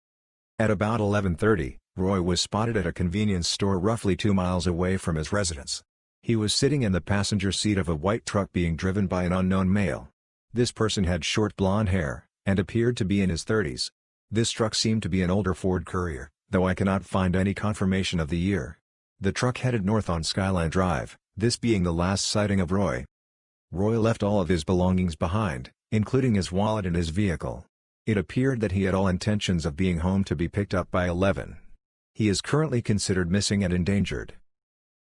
At about 11:30, Roy was spotted at a convenience store roughly 2 miles away from his residence. He was sitting in the passenger seat of a white truck being driven by an unknown male. This person had short blonde hair, and appeared to be in his 30s. This truck seemed to be an older Ford Courier, though I cannot find any confirmation of the year. The truck headed north on Skyline Drive, this being the last sighting of Roy. Roy left all of his belongings behind, including his wallet and his vehicle. It appeared that he had all intentions of being home to be picked up by 11. He is currently considered missing and endangered.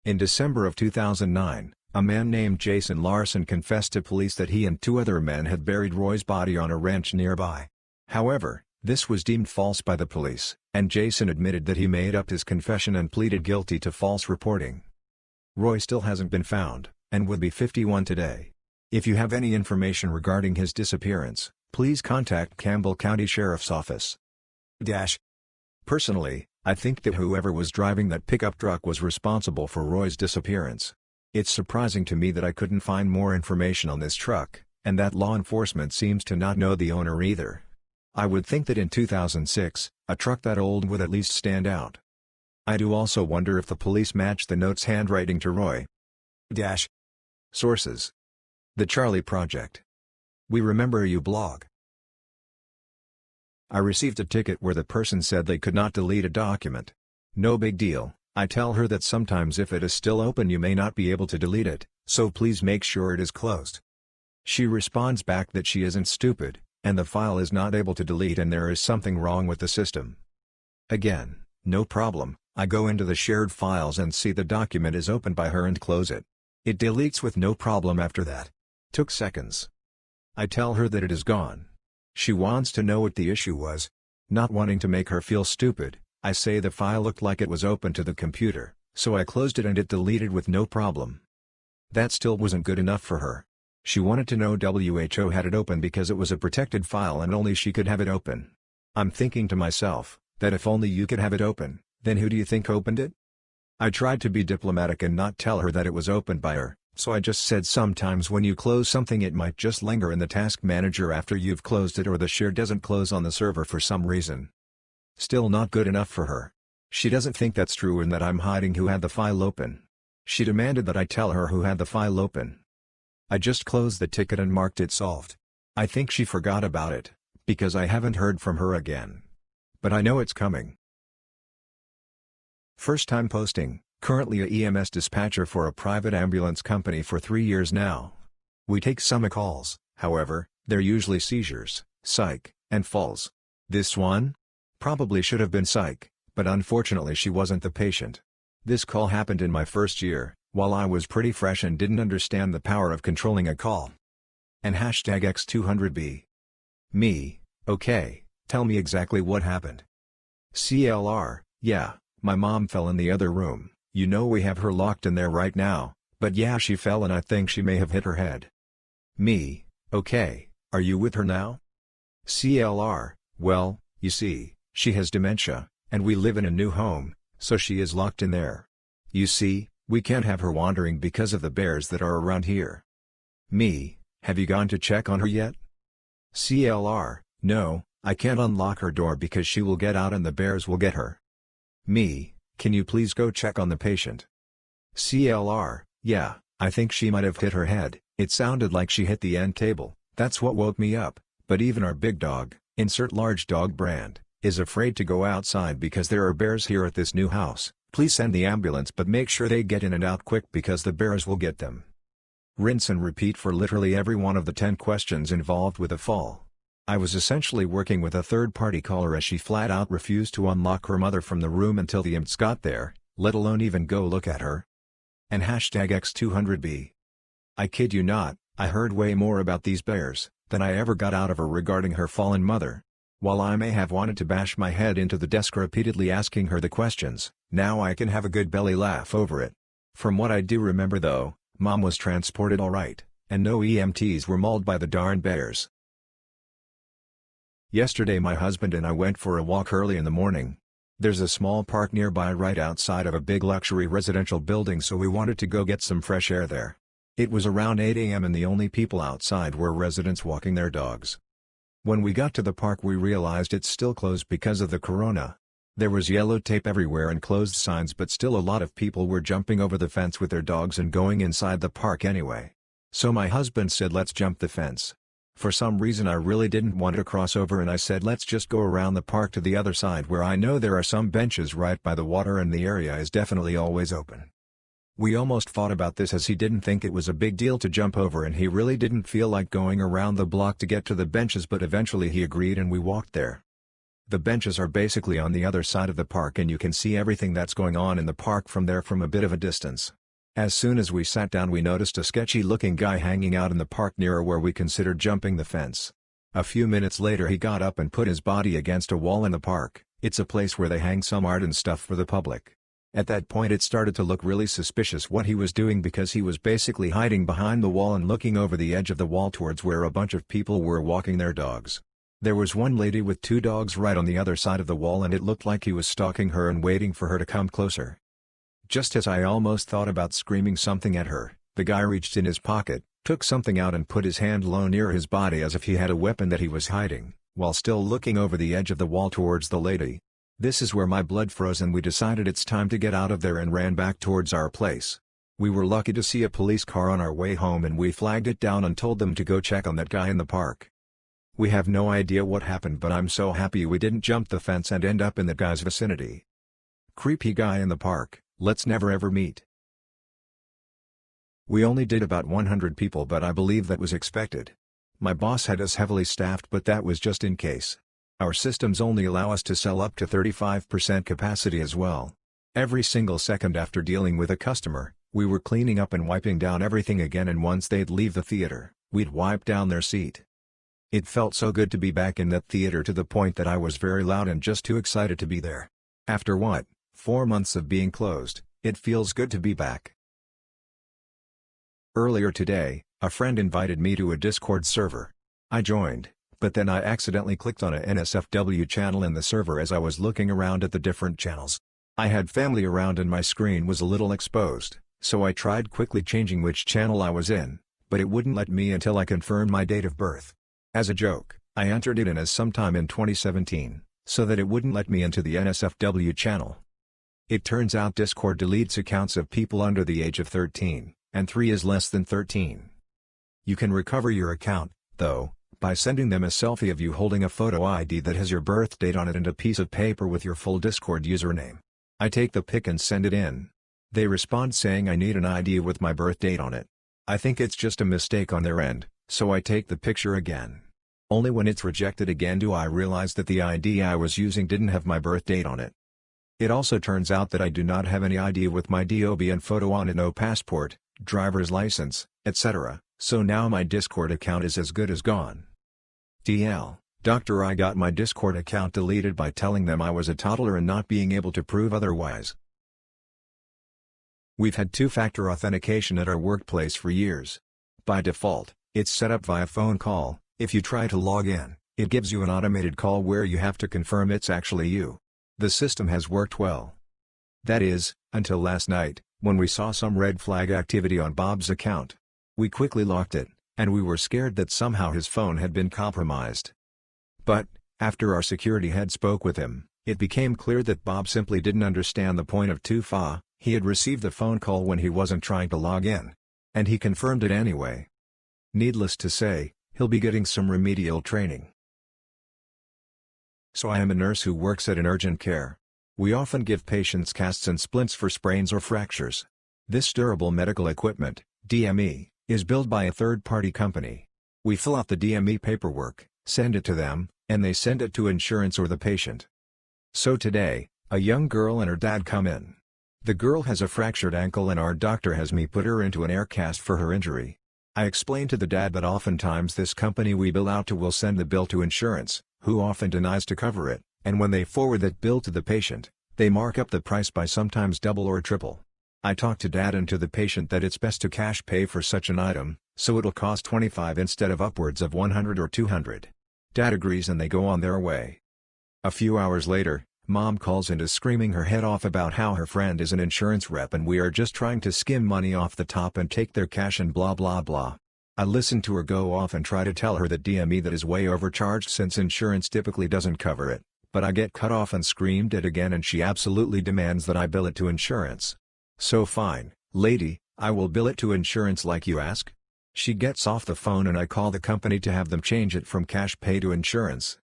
In December of 2009, a man named Jason Larson confessed to police that he and 2 other men had buried Roy's body on a ranch nearby. However, this was deemed false by the police, and Jason admitted that he made up his confession and pleaded guilty to false reporting. Roy still hasn't been found, and would be 51 today. If you have any information regarding his disappearance, please contact Campbell County Sheriff's Office. Personally, I think that whoever was driving that pickup truck was responsible for Roy's disappearance. It's surprising to me that I couldn't find more information on this truck, and that law enforcement seems to not know the owner either. I would think that in 2006, a truck that old would at least stand out. I do also wonder if the police matched the note's handwriting to Roy. Sources: The Charlie Project. We Remember You blog. I received a ticket where the person said they could not delete a document. No big deal. I tell her that sometimes if it is still open you may not be able to delete it, so please make sure it is closed. She responds back that she isn't stupid, and the file is not able to delete and there is something wrong with the system. Again, no problem, I go into the shared files and see the document is opened by her and close it. It deletes with no problem after that. Took seconds. I tell her that it is gone. She wants to know what the issue was. Not wanting to make her feel stupid, I say the file looked like it was open to the computer, so I closed it and it deleted with no problem. That still wasn't good enough for her. She wanted to know WHO had it open because it was a protected file and only she could have it open. I'm thinking to myself, that if only you could have it open, then who do you think opened it? I tried to be diplomatic and not tell her that it was opened by her, so I just said sometimes when you close something it might just linger in the task manager after you've closed it, or the share doesn't close on the server for some reason. Still not good enough for her. She doesn't think that's true and that I'm hiding who had the file open. She demanded that I tell her who had the file open. I just closed the ticket and marked it solved. I think she forgot about it, because I haven't heard from her again. But I know it's coming. First time posting, currently a EMS dispatcher for a private ambulance company for 3 years now. We take some calls, however, they're usually seizures, psych, and falls. This one? Probably should have been psych, but unfortunately she wasn't the patient. This call happened in my first year, while I was pretty fresh and didn't understand the power of controlling a call. And #X200B. Me, okay, tell me exactly what happened. CLR, yeah, my mom fell in the other room, you know we have her locked in there right now, but yeah she fell and I think she may have hit her head. Me, okay, are you with her now? CLR, well, you see, she has dementia, and we live in a new home, so she is locked in there. You see, we can't have her wandering because of the bears that are around here. Me, have you gone to check on her yet? CLR, no, I can't unlock her door because she will get out and the bears will get her. Me, can you please go check on the patient? CLR, yeah, I think she might have hit her head, it sounded like she hit the end table, that's what woke me up, but even our big dog, insert large dog brand, is afraid to go outside because there are bears here at this new house. Please send the ambulance but make sure they get in and out quick because the bears will get them. Rinse and repeat for literally every one of the 10 questions involved with a fall. I was essentially working with a third-party caller as she flat out refused to unlock her mother from the room until the EMTs got there, let alone even go look at her. And #X200B. I kid you not, I heard way more about these bears than I ever got out of her regarding her fallen mother. While I may have wanted to bash my head into the desk repeatedly asking her the questions, now I can have a good belly laugh over it. From what I do remember though, Mom was transported alright, and no EMTs were mauled by the darn bears. Yesterday my husband and I went for a walk early in the morning. There's a small park nearby right outside of a big luxury residential building, so we wanted to go get some fresh air there. It was around 8 a.m. and the only people outside were residents walking their dogs. When we got to the park we realized it's still closed because of the corona. There was yellow tape everywhere and closed signs, but still a lot of people were jumping over the fence with their dogs and going inside the park anyway. So my husband said let's jump the fence. For some reason I really didn't want to cross over and I said let's just go around the park to the other side where I know there are some benches right by the water and the area is definitely always open. We almost fought about this as he didn't think it was a big deal to jump over and he really didn't feel like going around the block to get to the benches, but eventually he agreed and we walked there. The benches are basically on the other side of the park and you can see everything that's going on in the park from there from a bit of a distance. As soon as we sat down we noticed a sketchy looking guy hanging out in the park near where we considered jumping the fence. A few minutes later he got up and put his body against a wall in the park. It's a place where they hang some art and stuff for the public. At that point it started to look really suspicious what he was doing because he was basically hiding behind the wall and looking over the edge of the wall towards where a bunch of people were walking their dogs. There was one lady with 2 dogs right on the other side of the wall and it looked like he was stalking her and waiting for her to come closer. Just as I almost thought about screaming something at her, the guy reached in his pocket, took something out and put his hand low near his body as if he had a weapon that he was hiding, while still looking over the edge of the wall towards the lady. This is where my blood froze and we decided it's time to get out of there and ran back towards our place. We were lucky to see a police car on our way home and we flagged it down and told them to go check on that guy in the park. We have no idea what happened, but I'm so happy we didn't jump the fence and end up in that guy's vicinity. Creepy guy in the park, let's never ever meet. We only did about 100 people, but I believe that was expected. My boss had us heavily staffed, but that was just in case. Our systems only allow us to sell up to 35% capacity as well. Every single second after dealing with a customer, we were cleaning up and wiping down everything again, and once they'd leave the theater, we'd wipe down their seat. It felt so good to be back in that theater to the point that I was very loud and just too excited to be there. After 4 months of being closed, it feels good to be back. Earlier today, a friend invited me to a Discord server. I joined, but then I accidentally clicked on a NSFW channel in the server as I was looking around at the different channels. I had family around and my screen was a little exposed, so I tried quickly changing which channel I was in, but it wouldn't let me until I confirmed my date of birth. As a joke, I entered it in as sometime in 2017, so that it wouldn't let me into the NSFW channel. It turns out Discord deletes accounts of people under the age of 13, and 3 is less than 13. You can recover your account, though, by sending them a selfie of you holding a photo ID that has your birth date on it and a piece of paper with your full Discord username. I take the pic and send it in. They respond saying I need an ID with my birth date on it. I think it's just a mistake on their end, so I take the picture again. Only when it's rejected again do I realize that the ID I was using didn't have my birth date on it. It also turns out that I do not have any ID with my DOB and photo on it, no passport, driver's license, etc., so now my Discord account is as good as gone. DL, Doctor, I got my Discord account deleted by telling them I was a toddler and not being able to prove otherwise. We've had two-factor authentication at our workplace for years. By default, it's set up via phone call. If you try to log in, it gives you an automated call where you have to confirm it's actually you. The system has worked well. That is, until last night, when we saw some red flag activity on Bob's account. We quickly locked it, and we were scared that somehow his phone had been compromised. But, after our security head spoke with him, it became clear that Bob simply didn't understand the point of 2FA. He had received the phone call when he wasn't trying to log in. And he confirmed it anyway. Needless to say, he'll be getting some remedial training. So I am a nurse who works at an urgent care. We often give patients casts and splints for sprains or fractures. This durable medical equipment, DME, is built by a third-party company. We fill out the DME paperwork, send it to them, and they send it to insurance or the patient. So today, a young girl and her dad come in. The girl has a fractured ankle and our doctor has me put her into an air cast for her injury. I explained to the dad that oftentimes this company we bill out to will send the bill to insurance, who often denies to cover it, and when they forward that bill to the patient, they mark up the price by sometimes double or triple. I talked to dad and to the patient that it's best to cash pay for such an item, so it'll cost $25 instead of upwards of $100 or $200. Dad agrees and they go on their way. A few hours later, Mom calls and is screaming her head off about how her friend is an insurance rep and we are just trying to skim money off the top and take their cash and blah blah blah. I listen to her go off and try to tell her that DME that is way overcharged since insurance typically doesn't cover it, but I get cut off and screamed at again and she absolutely demands that I bill it to insurance. So fine, lady, I will bill it to insurance like you ask. She gets off the phone and I call the company to have them change it from cash pay to insurance.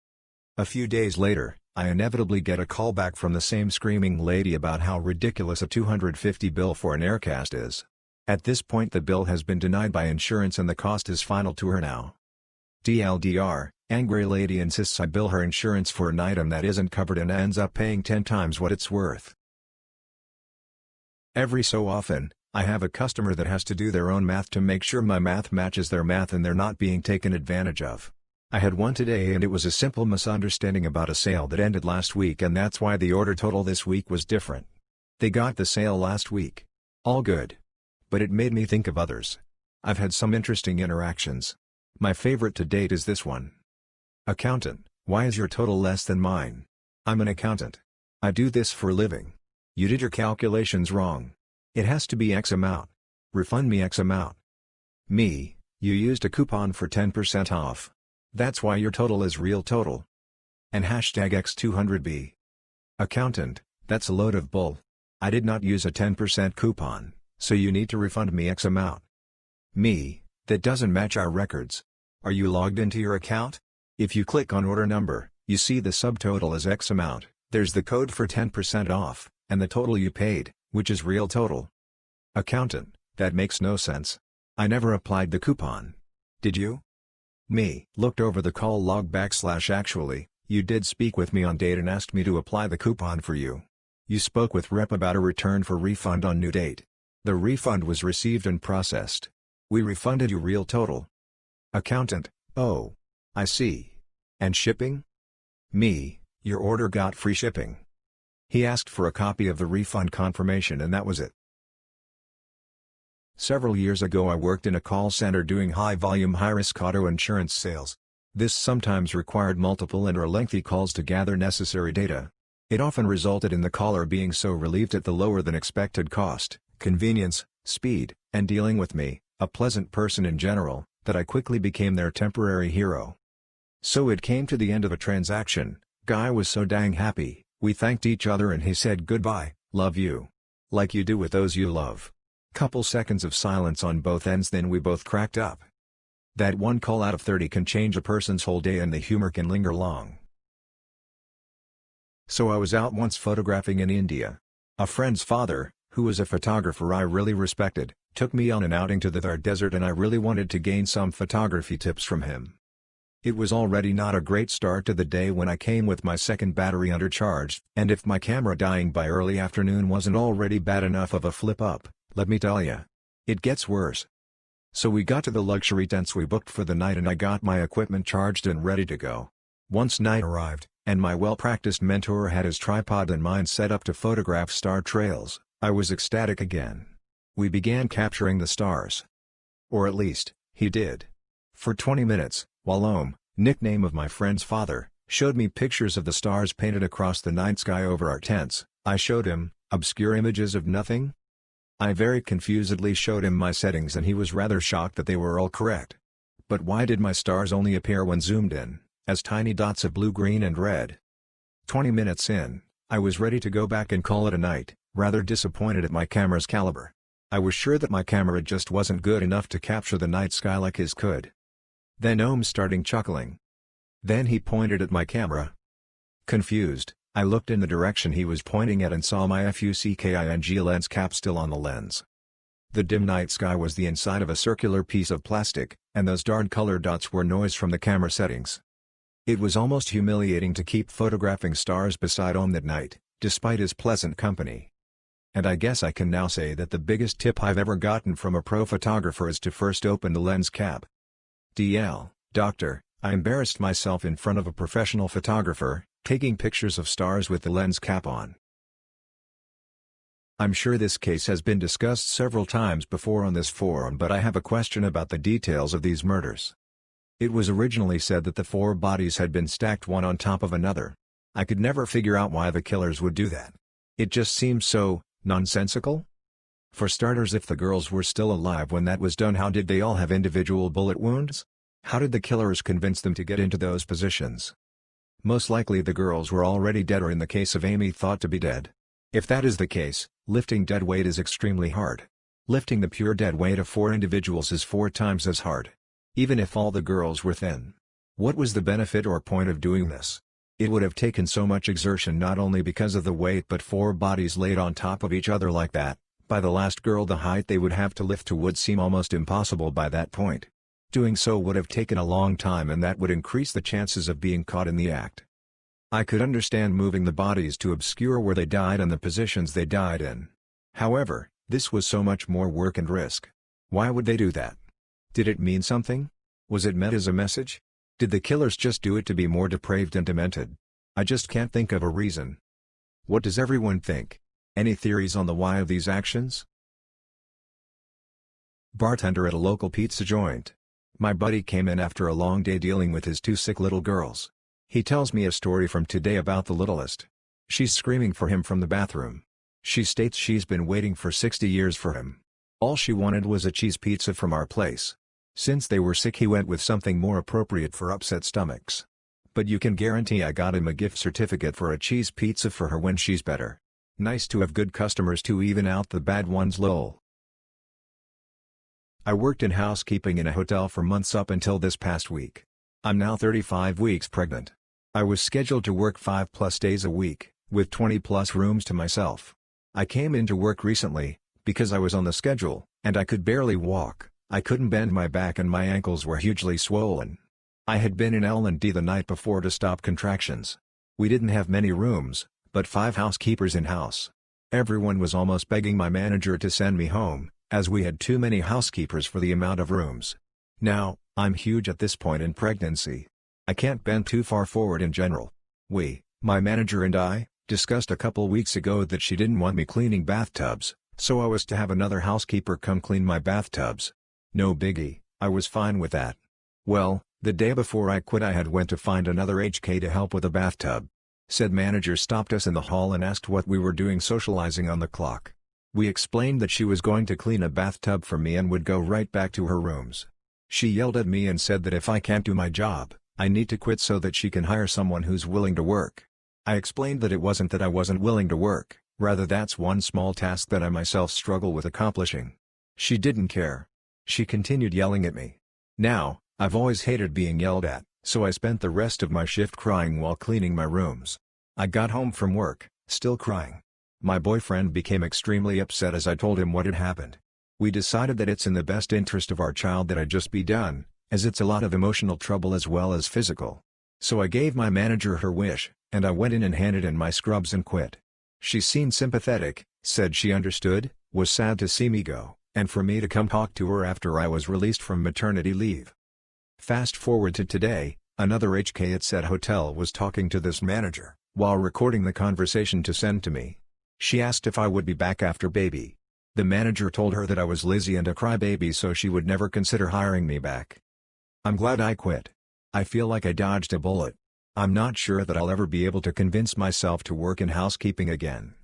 A few days later, I inevitably get a call back from the same screaming lady about how ridiculous a $250 bill for an aircast is. At this point the bill has been denied by insurance and the cost is final to her now. DLDR, angry lady insists I bill her insurance for an item that isn't covered and ends up paying 10 times what it's worth. Every so often, I have a customer that has to do their own math to make sure my math matches their math and they're not being taken advantage of. I had one today and it was a simple misunderstanding about a sale that ended last week and that's why the order total this week was different. They got the sale last week. All good. But it made me think of others. I've had some interesting interactions. My favorite to date is this one. Accountant, why is your total less than mine? I'm an accountant. I do this for a living. You did your calculations wrong. It has to be X amount. Refund me X amount. Me, you used a coupon for 10% off. That's why your total is real total. And hashtag X200B. Accountant, that's a load of bull. I did not use a 10% coupon, so you need to refund me X amount. Me, that doesn't match our records. Are you logged into your account? If you click on order number, you see the subtotal is X amount, there's the code for 10% off, and the total you paid, which is real total. Accountant, that makes no sense. I never applied the coupon. Did you? Me, looked over the call log / actually, you did speak with me on date and asked me to apply the coupon for you. You spoke with rep about a return for refund on new date. The refund was received and processed. We refunded you real total. Accountant, oh. I see. And shipping? Me, your order got free shipping. He asked for a copy of the refund confirmation and that was it. Several years ago I worked in a call center doing high-volume high-risk auto insurance sales. This sometimes required multiple and/or lengthy calls to gather necessary data. It often resulted in the caller being so relieved at the lower-than-expected cost, convenience, speed, and dealing with me, a pleasant person in general, that I quickly became their temporary hero. So it came to the end of a transaction, guy was so dang happy, we thanked each other and he said goodbye, love you. Like you do with those you love. Couple seconds of silence on both ends then we both cracked up. That one call out of 30 can change a person's whole day and the humor can linger long. So I was out once photographing in India. A friend's father, who was a photographer I really respected, took me on an outing to the Thar desert and I really wanted to gain some photography tips from him. It was already not a great start to the day when I came with my second battery undercharged, and if my camera dying by early afternoon wasn't already bad enough of a flip-up, let me tell ya, it gets worse. So we got to the luxury tents we booked for the night and I got my equipment charged and ready to go. Once night arrived, and my well-practiced mentor had his tripod and mine set up to photograph star trails, I was ecstatic again. We began capturing the stars. Or at least, he did. For 20 minutes, while Om, nickname of my friend's father, showed me pictures of the stars painted across the night sky over our tents, I showed him, obscure images of nothing? I very confusedly showed him my settings and he was rather shocked that they were all correct. But why did my stars only appear when zoomed in, as tiny dots of blue, green and red? 20 minutes in, I was ready to go back and call it a night, rather disappointed at my camera's caliber. I was sure that my camera just wasn't good enough to capture the night sky like his could. Then Om starting chuckling. Then he pointed at my camera. Confused, I looked in the direction he was pointing at and saw my FUCKING lens cap still on the lens. The dim night sky was the inside of a circular piece of plastic, and those darn color dots were noise from the camera settings. It was almost humiliating to keep photographing stars beside Om that night, despite his pleasant company. And I guess I can now say that the biggest tip I've ever gotten from a pro photographer is to first open the lens cap. DL, Doctor, I embarrassed myself in front of a professional photographer, taking pictures of stars with the lens cap on. I'm sure this case has been discussed several times before on this forum, but I have a question about the details of these murders. It was originally said that the 4 bodies had been stacked one on top of another. I could never figure out why the killers would do that. It just seems so nonsensical. For starters, if the girls were still alive when that was done, how did they all have individual bullet wounds? How did the killers convince them to get into those positions? Most likely the girls were already dead, or in the case of Amy, thought to be dead. If that is the case, lifting dead weight is extremely hard. Lifting the pure dead weight of 4 individuals is 4 times as hard. Even if all the girls were thin. What was the benefit or point of doing this? It would have taken so much exertion not only because of the weight, but 4 bodies laid on top of each other like that. By the last girl, the height they would have to lift to would seem almost impossible by that point. Doing so would have taken a long time, and that would increase the chances of being caught in the act. I could understand moving the bodies to obscure where they died and the positions they died in. However, this was so much more work and risk. Why would they do that? Did it mean something? Was it meant as a message? Did the killers just do it to be more depraved and demented? I just can't think of a reason. What does everyone think? Any theories on the why of these actions? Bartender at a local pizza joint. My buddy came in after a long day dealing with his 2 sick little girls. He tells me a story from today about the littlest. She's screaming for him from the bathroom. She states she's been waiting for 60 years for him. All she wanted was a cheese pizza from our place. Since they were sick, he went with something more appropriate for upset stomachs. But you can guarantee I got him a gift certificate for a cheese pizza for her when she's better. Nice to have good customers to even out the bad ones, lol. I worked in housekeeping in a hotel for months up until this past week. I'm now 35 weeks pregnant. I was scheduled to work 5+ days a week, with 20+ rooms to myself. I came into work recently, because I was on the schedule, and I could barely walk. I couldn't bend my back and my ankles were hugely swollen. I had been in L&D the night before to stop contractions. We didn't have many rooms, but 5 housekeepers in-house. Everyone was almost begging my manager to send me home, as we had too many housekeepers for the amount of rooms. Now, I'm huge at this point in pregnancy. I can't bend too far forward in general. My manager and I, discussed a couple weeks ago that she didn't want me cleaning bathtubs, so I was to have another housekeeper come clean my bathtubs. No biggie, I was fine with that. Well, the day before I quit I had went to find another HK to help with a bathtub. Said manager stopped us in the hall and asked what we were doing socializing on the clock. We explained that she was going to clean a bathtub for me and would go right back to her rooms. She yelled at me and said that if I can't do my job, I need to quit so that she can hire someone who's willing to work. I explained that it wasn't that I wasn't willing to work, rather that's one small task that I myself struggle with accomplishing. She didn't care. She continued yelling at me. Now, I've always hated being yelled at, so I spent the rest of my shift crying while cleaning my rooms. I got home from work, still crying. My boyfriend became extremely upset as I told him what had happened. We decided that it's in the best interest of our child that I just be done, as it's a lot of emotional trouble as well as physical. So I gave my manager her wish, and I went in and handed in my scrubs and quit. She seemed sympathetic, said she understood, was sad to see me go, and for me to come talk to her after I was released from maternity leave. Fast forward to today, another HK at said hotel was talking to this manager, while recording the conversation to send to me. She asked if I would be back after baby. The manager told her that I was lazy and a crybaby, so she would never consider hiring me back. I'm glad I quit. I feel like I dodged a bullet. I'm not sure that I'll ever be able to convince myself to work in housekeeping again.